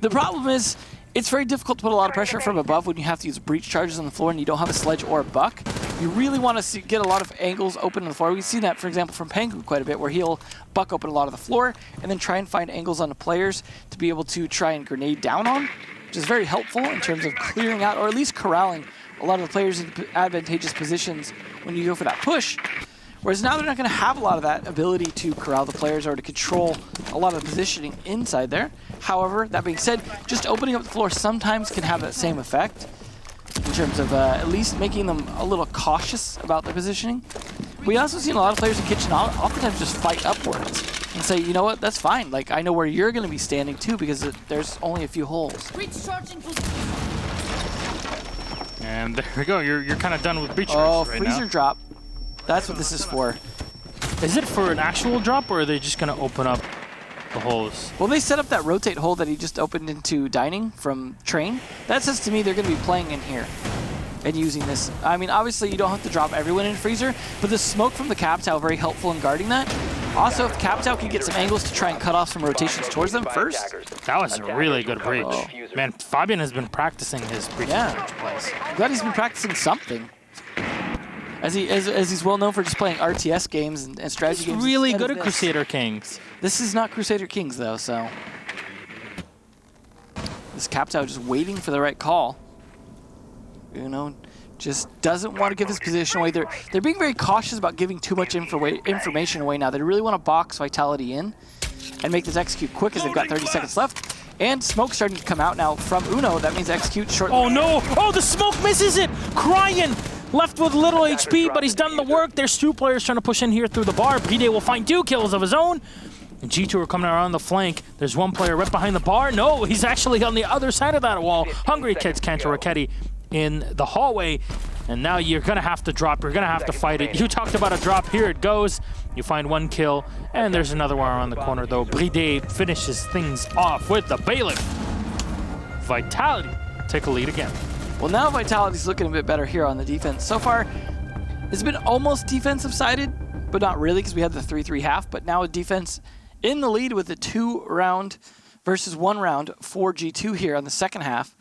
The problem is, it's very difficult to put a lot of pressure from above when you have to use breach charges on the floor and you don't have a sledge or a buck. You really want to get a lot of angles open on the floor. We've seen that, for example, from Pengu quite a bit, where he'll buck open a lot of the floor and then try and find angles on the players to be able to try and grenade down on, which is very helpful in terms of clearing out or at least corralling a lot of the players in advantageous positions when you go for that push. Whereas now they're not going to have a lot of that ability to corral the players or to control a lot of the positioning inside there. However, that being said, just opening up the floor sometimes can have that same effect in terms of at least making them a little cautious about their positioning. We also seen a lot of players in Kitchen oftentimes just fight upwards and say, you know what, that's fine. Like, I know where you're going to be standing too because there's only a few holes. And there we go. You're kind of done with breachers Oh, right freezer now. drop. That's what this is for. Is it for an actual drop, or are they just gonna open up the holes? Well, they set up that rotate hole that he just opened into dining from train. That says to me they're going to be playing in here and using this. I mean, obviously you don't have to drop everyone in freezer, but the smoke from the Captal very helpful in guarding that. Also, if Captal can get some angles to try and cut off some rotations towards them first. That was a really good breach. Oh. Man, Fabian has been practicing his breach. Yeah, I'm glad he's been practicing something. As he's well known for just playing RTS games and strategy He's games. really instead good of at this. Crusader Kings. This is not Crusader Kings though, so this Captau just waiting for the right call. You know, just doesn't want to give his position away. They're being very cautious about giving too much information away now. They really want to box Vitality in and make this execute quick as they've got 30 seconds left. And smoke starting to come out now from Uno. That means execute short. Oh no! Oh, the smoke misses it! Crying! Left with little HP, but he's done the work. There's two players trying to push in here through the bar. Bride will find 2 kills of his own. And G2 are coming around the flank. There's one player right behind the bar. No, he's actually on the other side of that wall. Hungry Kids Cantor Raketti in the hallway. And now you're going to have to drop. You're going to have to fight it. You talked about a drop. Here it goes. You find 1 kill. And there's another one around the corner, though. Bride finishes things off with the bailiff. Vitality take a lead again. Well, now Vitality's looking a bit better here on the defense. So far, it's been almost defensive-sided, but not really because we had the 3-3 half. But now with defense in the lead with a 2-round versus 1 round for G2 here on the second half.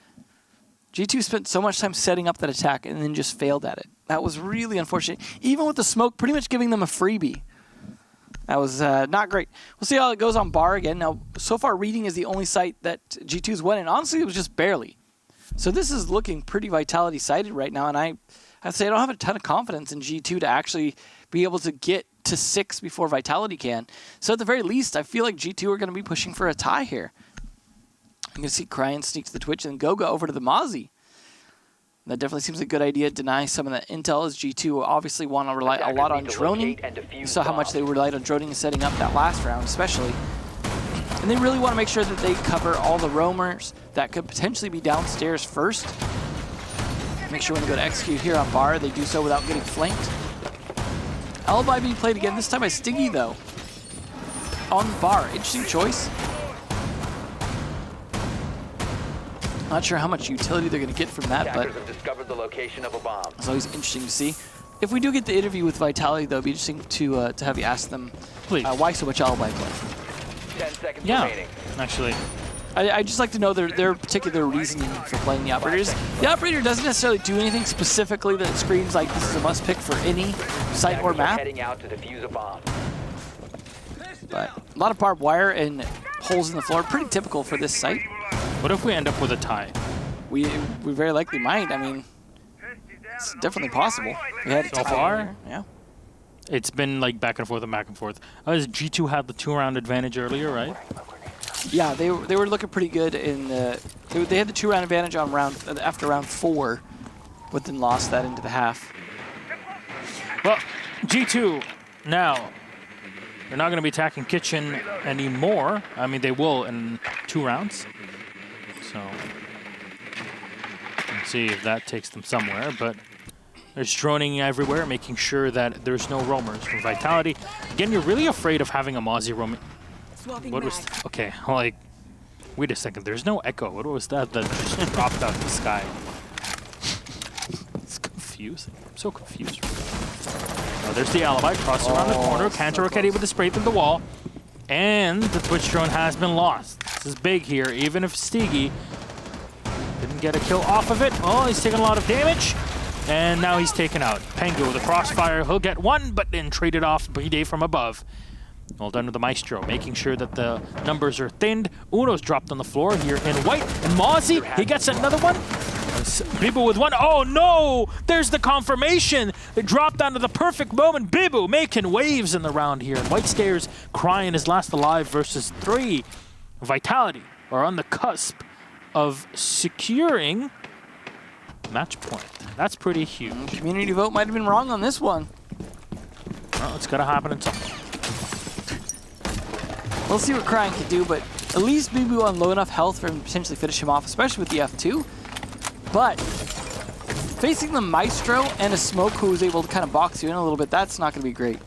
G2 spent so much time setting up that attack and then just failed at it. That was really unfortunate. Even with the smoke pretty much giving them a freebie. That was not great. We'll see how it goes on bar again. Now, so far, Reading is the only site that G2's won, and honestly, it was just barely. So this is looking pretty Vitality-sided right now, and I'd say I don't have a ton of confidence in G2 to actually be able to get to 6 before Vitality can. So at the very least, I feel like G2 are going to be pushing for a tie here. I'm going to see Cryan sneak to the Twitch and Goga over to the Mozzie. That definitely seems like a good idea. Deny some of that intel as G2 obviously want to rely a lot on droning. You saw how much they relied on droning and setting up that last round, especially. And they really want to make sure that they cover all the roamers that could potentially be downstairs first. Make sure when they go to execute here on bar, they do so without getting flanked. Alibi being played again, this time by Stiggy though. On bar, interesting choice. Not sure how much utility they're going to get from that, but Attackers have discovered the location of a bomb. it's always interesting to see. If we do get the interview with Vitality, though, it'd be interesting to have you ask them why so much Alibi play. 10 seconds Yeah, remaining. actually. I just like to know their particular reasoning for playing the operators. The operator doesn't necessarily do anything specifically that screams like this is a must pick for any site or Attackers are map, heading out to defuse a bomb. but a lot of barbed wire and holes in the floor, pretty typical for this site. What if we end up with a tie? We very likely might. I mean, it's definitely possible. We had So far? here. Yeah. It's been like back and forth and back and forth. G2 had the 2-round advantage earlier, right? Yeah, they were looking pretty good in the. They had the 2-round advantage on after round 4, but then lost that into the half. Well, G2 now, they're not going to be attacking Kitchen anymore. I mean, they will in 2 rounds. So, let's see if that takes them somewhere. But there's droning everywhere, making sure that there's no roamers from Vitality. Again, you're really afraid of having a Mozzie roaming. What was... Okay, like, wait a second. There's no echo. What was that just dropped out of the sky? It's confusing. I'm so confused. Oh, there's the alibi. Cross around the corner. Counter-Rocketti with the spray through the wall. And the Twitch drone has been lost. This is big here, even if Steegi didn't get a kill off of it. Oh, he's taking a lot of damage. And now he's taken out. Pengu with a crossfire. He'll get one, but then traded off Bride from above. Well done with the Maestro, making sure that the numbers are thinned. Uno's dropped on the floor here in white. And Mozzie, he gets another one. Bibu with one. Oh no! There's the confirmation. It dropped onto the perfect moment. Bibu making waves in the round here. And White Stairs crying his last alive versus 3. Vitality are on the cusp of securing match point. That's pretty huge. Community vote might have been wrong on this one. Well, it's gonna happen in time. We'll see what Crying can do, but at least Bibu on low enough health for him to potentially finish him off, especially with the F2. But facing the Maestro and a Smoke who was able to kind of box you in a little bit, that's not going to be great.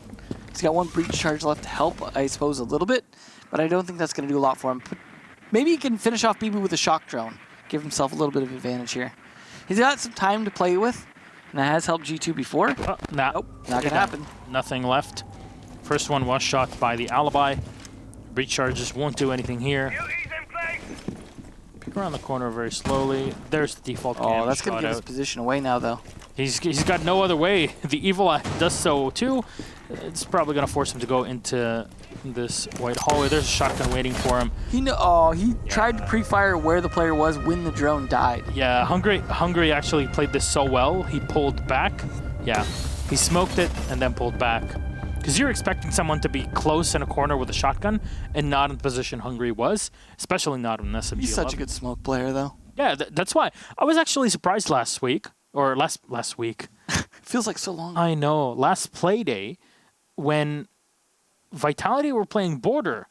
He's got 1 breach charge left to help, I suppose, a little bit, but I don't think that's going to do a lot for him. Maybe he can finish off Bibu with a shock drone, give himself a little bit of advantage here. He's got some time to play with, and that has helped G2 before. Nope, not going to happen. Nothing left. First one was shot by the alibi. Breach charges won't do anything here. Pick around the corner very slowly. There's the default. Oh, that's going to give his position away now, though. He's got no other way. The Evil Eye does so too. It's probably going to force him to go into this white hallway. There's a shotgun waiting for him. He tried to pre-fire where the player was when the drone died. Yeah, Hungry actually played this so well. He pulled back. Yeah, he smoked it and then pulled back. Because you're expecting someone to be close in a corner with a shotgun and not in the position Hungry was, especially not in SMG. He's such a good smoke player, though. Yeah, that's why. I was actually surprised last week, or last week. Feels like so long. I know. Last play day, when Vitality were playing Border,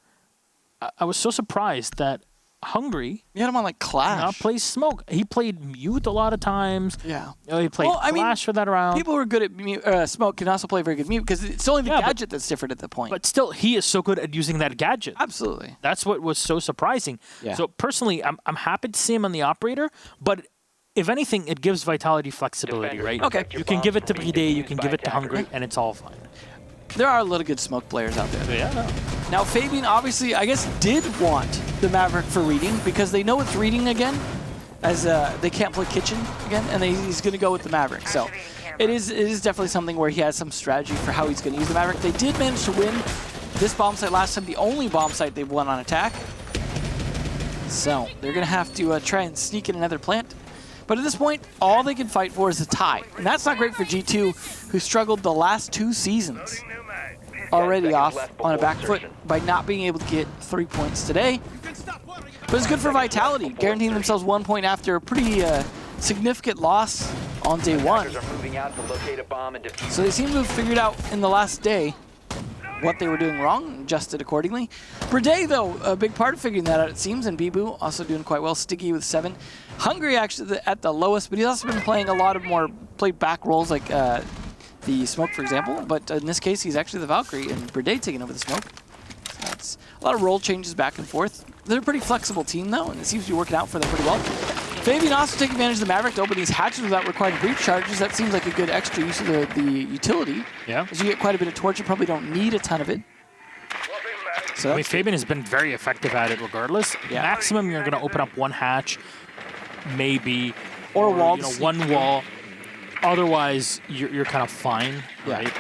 I was so surprised that Hungry you had him on like Clash. not play Smoke. He played Mute a lot of times. Yeah. He played Clash for that round. People who are good at mute, Smoke can also play very good Mute because it's only the gadget that's different at the point. But still, he is so good at using that gadget. Absolutely. That's what was so surprising. Yeah. So personally, I'm happy to see him on the operator, but if anything, it gives Vitality flexibility, right? Okay. You can give it to Bride, you can give it to Hungry, and it's all fine. There are a lot of good Smoke players out there. Yeah. Now, Fabian obviously, I guess, did want the Maverick for reading because they know it's reading again, as they can't play Kitchen again, and he's going to go with the Maverick. So it is definitely something where he has some strategy for how he's going to use the Maverick. They did manage to win this bomb site last time, the only bomb site they've won on attack. So they're going to have to try and sneak in another plant. But at this point, all they can fight for is a tie. And that's not great for G2, who struggled the last 2 seasons already off on a back foot by not being able to get 3 points today. But it's good for Vitality, guaranteeing themselves 1 point after a pretty significant loss on day 1. So they seem to have figured out in the last day what they were doing wrong and adjusted accordingly. Bride, though, a big part of figuring that out, it seems, and Bibu also doing quite well. Stiggy with 7. Hungry actually at the lowest, but he's also been playing a lot of played back roles like the Smoke, for example. But in this case, he's actually the Valkyrie, and Bride taking over the Smoke. So that's a lot of role changes back and forth. They're a pretty flexible team, though, and it seems to be working out for them pretty well. Fabian also taking advantage of the Maverick to open these hatches without requiring breach charges. That seems like a good extra use of the utility. Yeah. As you get quite a bit of torch, you probably don't need a ton of it. So I mean, Fabian has been very effective at it regardless. Yeah. Maximum, you're going to open up 1 hatch, maybe. Or a wall. 1 wall. Otherwise, you're kind of fine, Yeah. right?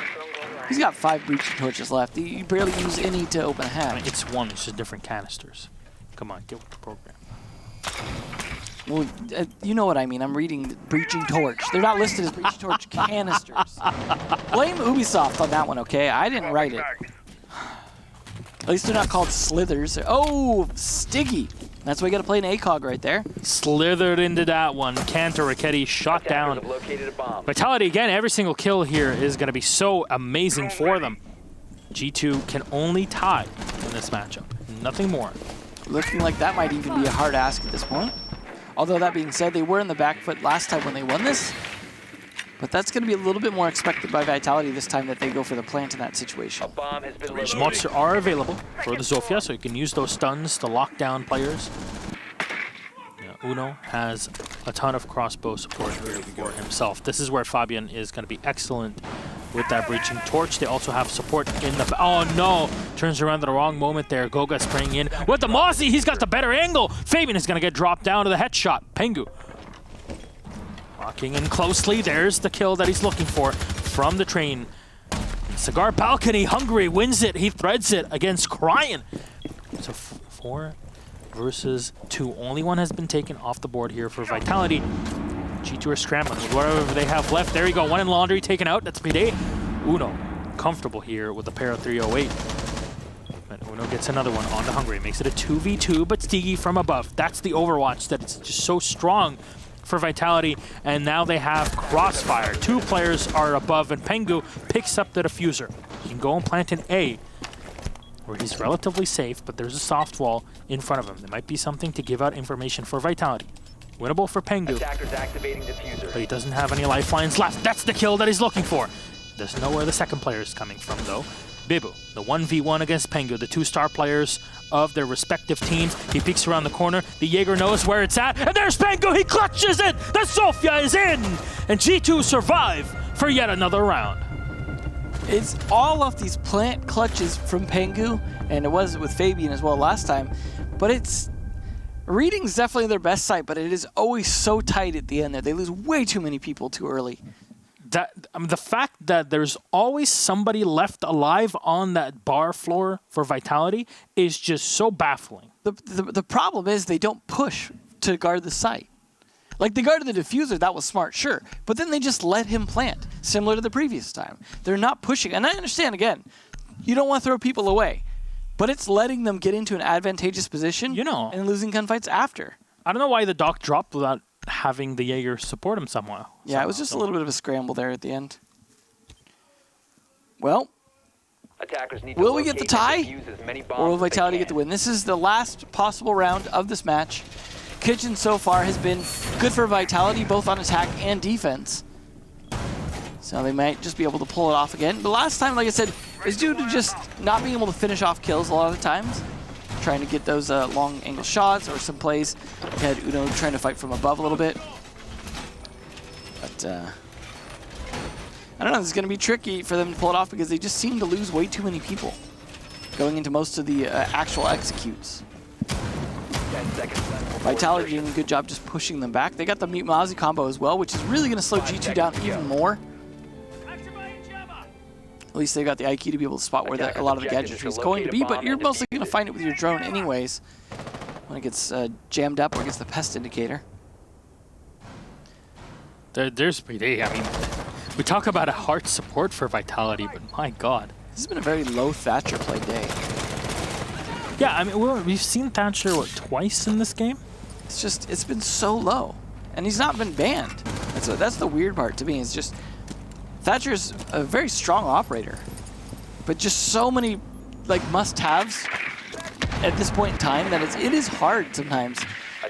He's got 5 breach torches left. You barely use any to open a hatch. I mean, it's 1, it's just different canisters. Come on, get with the program. Well, you know what I mean. I'm reading Breaching Torch. They're not listed as Breaching Torch canisters. Blame Ubisoft on that one, okay? I didn't write it. At least they're not called slithers. Oh, Stiggy. That's why you got to play an ACOG right there. Slithered into that one. Cantor Raketti shot down. Attackers have located a bomb. Vitality, again, every single kill here is going to be so amazing for them. G2 can only tie in this matchup. Nothing more. Looking like that might even be a hard ask at this point. Although that being said, they were in the back foot last time when they won this. But that's going to be a little bit more expected by Vitality this time that they go for the plant in that situation. A bomb has been These located. monsters are available for the Zofia, so you can use those stuns to lock down players. Yeah, Uno has a ton of crossbow support here for himself. This is where Fabian is going to be excellent with that Breaching Torch. They also have support in the... Oh no! Turns around at the wrong moment there. Goga spraying in with the Mossy. He's got the better angle. Fabian is going to get dropped down to the headshot. Pengu walking in closely. There's the kill that he's looking for from the train. Cigar Balcony, Hungary wins it. He threads it against Cryan. So 4 versus 2. Only one has been taken off the board here for Vitality. G2 are scrambling with whatever they have left. There you go. One in Laundry taken out. That's Payday. Uno comfortable here with a pair of 308. And Uno gets another one on the Hungary. Makes it a 2v2, but Stiggy from above. That's the Overwatch that's just so strong for Vitality, and now they have Crossfire. 2 players are above, and Pengu picks up the diffuser. He can go and plant an A, where he's relatively safe, but there's a soft wall in front of him. There might be something to give out information for Vitality. Winnable for Pengu, Attackers activating diffuser. but he doesn't have any lifelines left. That's the kill that he's looking for. Doesn't know where the second player is coming from, though. Bibu, the 1v1 against Pengu, the 2 star players of their respective teams. He peeks around the corner. The Jaeger knows where it's at, and there's Pengu. He clutches it. The Sofia is in, and G2 survive for yet another round. It's all of these plant clutches from Pengu, and it was with Fabian as well last time. But it's... Reading's definitely their best side, but it is always so tight at the end there. They lose way too many people too early. The fact that there's always somebody left alive on that bar floor for Vitality is just so baffling. The problem is they don't push to guard the site. Like, they guarded the diffuser, that was smart, sure. But then they just let him plant, similar to the previous time. They're not pushing. And I understand, again, you don't want to throw people away. But it's letting them get into an advantageous position, You know. and losing gunfights after. I don't know why the Doc dropped without having the Jaeger support him somewhere. Yeah, it was just a little bit of a scramble there at the end. Well, Attackers need to will we get the locate and tie? defuse as many bombs Or will as they Vitality can. get the win? This is the last possible round of this match. Kitchen so far has been good for Vitality, both on attack and defense. So they might just be able to pull it off again. But last time, like I said, is due to just not being able to finish off kills a lot of the times. Trying to get those long angle shots or some plays. We had Uno trying to fight from above a little bit. But I don't know, this is going to be tricky for them to pull it off because they just seem to lose way too many people going into most of the actual executes. 10 seconds left before Vitality insertion. doing a good job just pushing them back. They got the Mute Mozzie combo as well, which is really going to slow 5 G2 down seconds to even go. more. At least they got the IQ to be able to spot where a lot of the gadgetry is going to be, but you're mostly going to find it with your drone anyways when it gets jammed up or gets the pest indicator. There's Payday. I mean, we talk about a hard support for Vitality, but my God. This has been a very low Thatcher play day. Yeah, I mean, we've seen Thatcher, what, twice in this game? It's just, it's been so low. And he's not been banned. That's the weird part to me, is just Thatcher's a very strong operator, but just so many like must-haves at this point in time that it is hard sometimes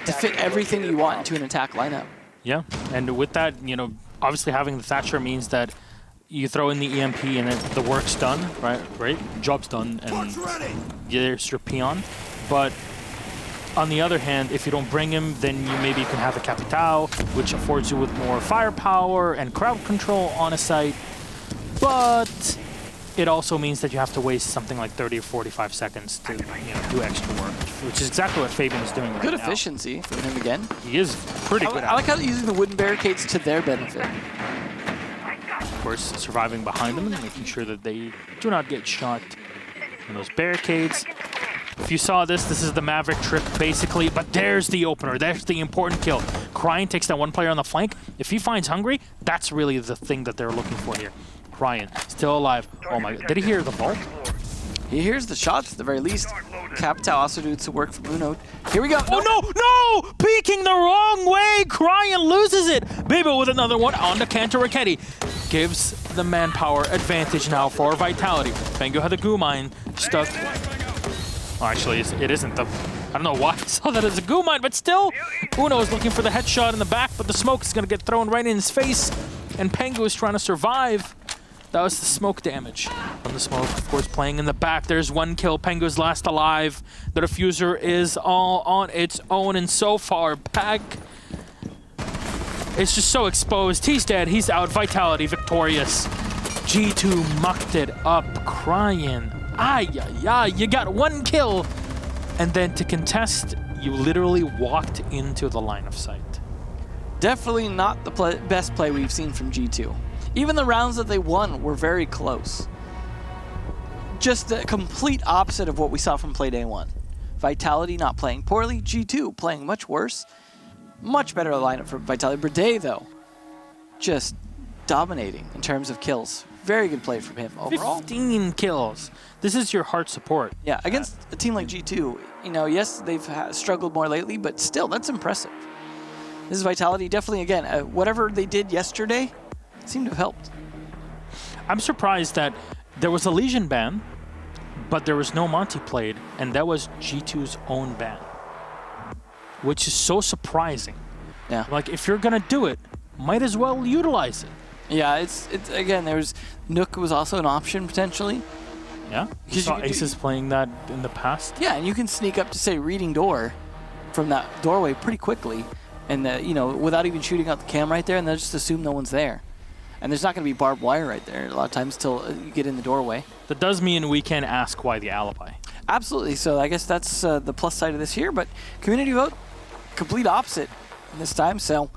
to fit everything you want into an attack lineup. Yeah, and with that, you know, obviously having the Thatcher means that you throw in the EMP and the work's done, right? Job's done, and there's your peon. But on the other hand, if you don't bring him, then maybe you can have a Capitao, which affords you with more firepower and crowd control on a site. But it also means that you have to waste something like 30 or 45 seconds to do extra work, which is exactly what Fabian is doing right Good now. efficiency from him again. He is pretty good I at like how they're using the wooden barricades to their benefit. Of course, surviving behind them and making sure that they do not get shot in those barricades. If you saw this, this is the Maverick trick, basically. But there's the opener. There's the important kill. Cryan takes that one player on the flank. If he finds Hungry, that's really the thing that they're looking for here. Cryan, still alive. Oh my god. Did he hear the vault? He hears the shots at the very least. Capitao also doing some work for Blue Note. Here we go. Oh no! Peeking the wrong way! Cryan loses it! Bibo with another one on the Cantor Raketti. Gives the manpower advantage now for Vitality. Pengu had the goo mine stuck. Well, actually, it isn't the... I don't know why I saw that as a goo mine, but still, Uno is looking for the headshot in the back, but the smoke is going to get thrown right in his face, and Pengu is trying to survive. That was the smoke damage from the smoke, of course, playing in the back. There's one kill. Pengu's last alive. The diffuser is all on its own, and so far, Pag is just so exposed. He's dead. He's out. Vitality victorious. G2 mucked it up, crying. You got one kill, and then to contest, you literally walked into the line of sight. Definitely not the best play we've seen from G2. Even the rounds that they won were very close. Just the complete opposite of what we saw from play day 1. Vitality not playing poorly, G2 playing much worse. Much better lineup for Vitality. Brede, though, just dominating in terms of kills. Very good play from him overall. 15 kills. This is your heart support. Yeah, against a team like G2, you know, yes, they've struggled more lately, but still, that's impressive. This is Vitality. Definitely, again, whatever they did yesterday seemed to have helped. I'm surprised that there was a Legion ban, but there was no Monty played, and that was G2's own ban, which is so surprising. Yeah. Like, if you're gonna do it, might as well utilize it. Yeah, it's again, there's Nook was also an option potentially. Yeah, you saw Aces playing that in the past. Yeah, and you can sneak up to, say, reading door from that doorway pretty quickly, and you know, without even shooting out the cam right there, and they'll just assume no one's there. And there's not going to be barbed wire right there a lot of times till you get in the doorway. That does mean we can ask why the alibi. Absolutely. So I guess that's the plus side of this here. But community vote, complete opposite this time. So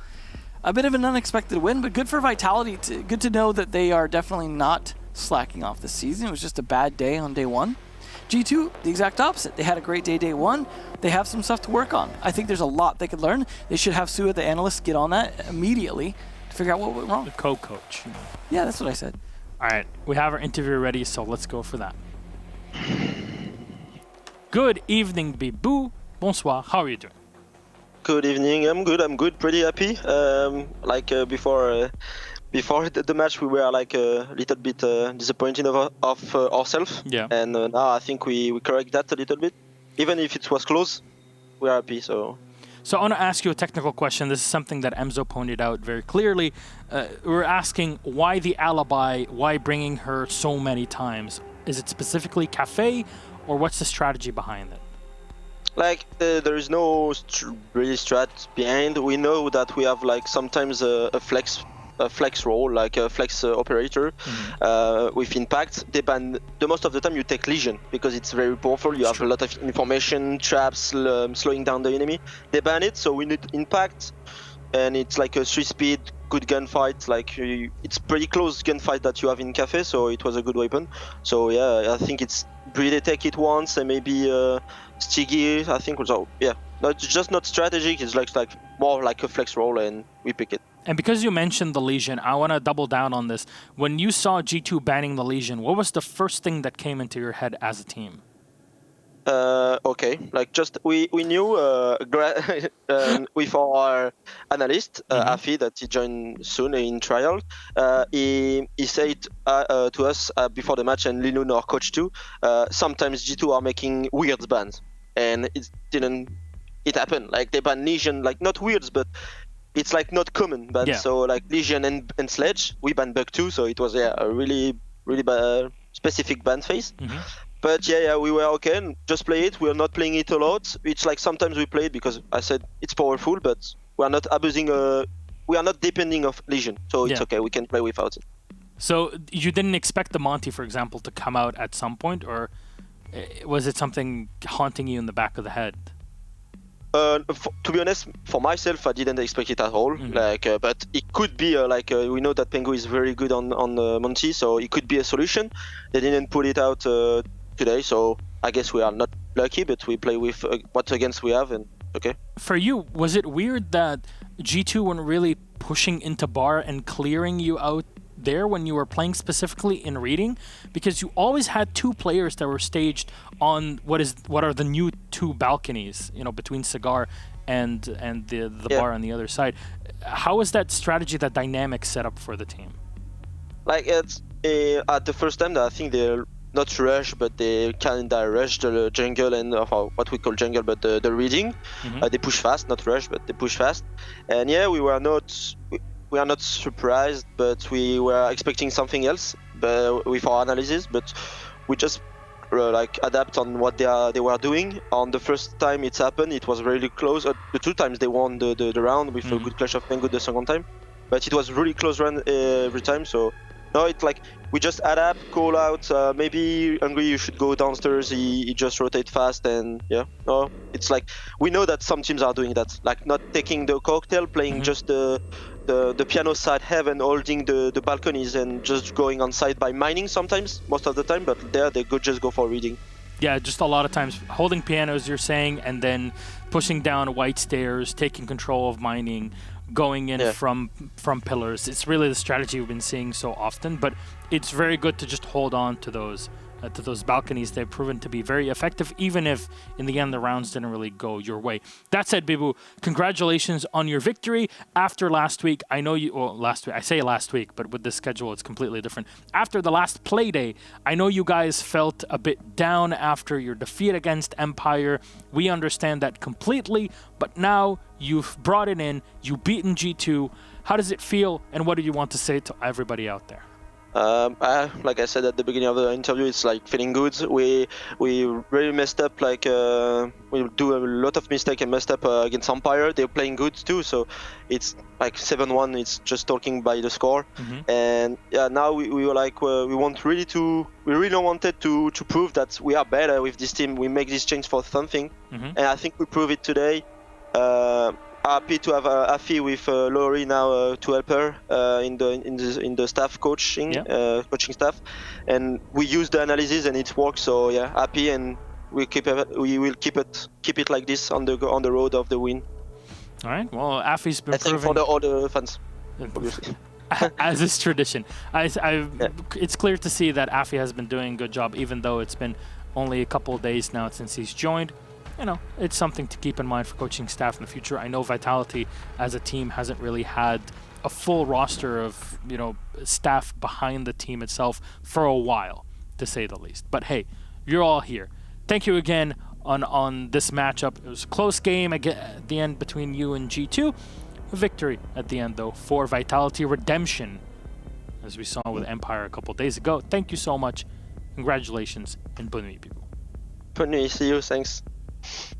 a bit of an unexpected win, but good for Vitality. Good to know that they are definitely not slacking off this season. It was just a bad day on day 1. G2, the exact opposite. They had a great day 1. They have some stuff to work on. I think there's a lot they could learn. They should have Sue, the analyst, get on that immediately to figure out what went wrong. The co-coach. Yeah, that's what I said. All right, we have our interview ready, so let's go for that. Good evening, Bibou. Bonsoir. How are you doing? Good evening. I'm good. Pretty happy. Before the match, we were like a little bit disappointed of ourselves. Yeah. And now I think we correct that a little bit. Even if it was close, we're happy. So I want to ask you a technical question. This is something that Emzo pointed out very clearly. We're asking why the alibi, why bringing her so many times? Is it specifically Kafe, or what's the strategy behind it? Like there is no really strat behind. We know that we have like sometimes a flex role, like a flex operator with impact. They ban the most of the time you take Legion because it's very powerful. You have a lot of information, traps, slowing down the enemy. They ban it, so we need impact, and it's like a 3-speed, good gunfight. Like it's pretty close gunfight that you have in Kafe, so it was a good weapon. So yeah, I think it's Brede take it once, and maybe Stiggy, I think also, yeah. It's just not strategic, it's like more like a flex role, and we pick it. And because you mentioned the Legion, I want to double down on this. When you saw G2 banning the Legion, what was the first thing that came into your head as a team? Okay, like just we knew with our analyst Afi that he joined soon in trial. He said to us before the match, and Linun, our coach too, sometimes G2 are making weird bans, and it happened. Like they ban Legion, like not weirds, but it's like not common. But so like Legion and Sledge, we ban Bug too, so it was a really specific ban phase. But yeah, we were okay and just play it. We are not playing it a lot. It's like sometimes we play it because I said it's powerful, but we are not abusing. We are not depending of Legion, so it's okay. We can play without it. So you didn't expect the Monty, for example, to come out at some point, or was it something haunting you in the back of the head? To be honest, for myself, I didn't expect it at all. But it could be we know that Pengu is very good on Monty, so it could be a solution. They didn't put it out today, so I guess we are not lucky, but we play with what against we have, and okay. For you, was it weird that G2 weren't really pushing into bar and clearing you out there when you were playing specifically in reading? Because you always had two players that were staged on what are the new two balconies, between Cigar and the bar on the other side. How is that strategy, that dynamic set up for the team? Like it's at the first time that I think they're not rush, but they kind of rush the jungle and what we call jungle, but the reading. They push fast, not rush, but they push fast. And yeah, we are not surprised, but we were expecting something else with our analysis. But we just adapt on what they were doing. On the first time it happened, it was really close. The two times they won the round with a good clash of Pengu the second time, but it was really close run every time. So no, it's like we just adapt, call out. Maybe Hungry, you should go downstairs. He just rotate fast, and yeah. No, it's like we know that some teams are doing that, like not taking the cocktail, playing just the piano side, heaven, holding the balconies, and just going on side by mining sometimes, most of the time. But there they could just go for reading. Yeah, just a lot of times holding pianos, you're saying, and then pushing down white stairs, taking control of mining, going in from pillars. It's really the strategy we've been seeing so often, but it's very good to just hold on to those balconies. They've proven to be very effective, even if in the end the rounds didn't really go your way. That said, Bibu, congratulations on your victory after last week. I know you, well, I say last week, but with the schedule it's completely different. After the last play day, I know you guys felt a bit down after your defeat against Empire. We understand that completely, but now you've brought it in, you've beaten G2. How does it feel, and what do you want to say to everybody out there? Like I said at the beginning of the interview, it's like feeling good. We really messed up. Like we do a lot of mistake and messed up against Empire. They're playing good too, so it's like 7-1. It's just talking by the score. And yeah, now we were like we really wanted to prove that we are better with this team. We make this change for something, and I think we prove it today. Happy to have Afi with Laurie now to help her in the staff coaching staff, and we use the analysis and it works. So yeah, happy, and we will keep it like this on the road of the win. All right. Well, Afi's been proving for all the fans, obviously. As is tradition. It's clear to see that Afi has been doing a good job, even though it's been only a couple of days now since he's joined. It's something to keep in mind for coaching staff in the future. I know Vitality as a team hasn't really had a full roster of, staff behind the team itself for a while, to say the least. But hey, you're all here. Thank you again on this matchup. It was a close game at the end between you and G2. A victory at the end, though, for Vitality. Redemption, as we saw with Empire a couple days ago. Thank you so much. Congratulations, and bonne nuit, people. Bonne nuit. See you. Thanks.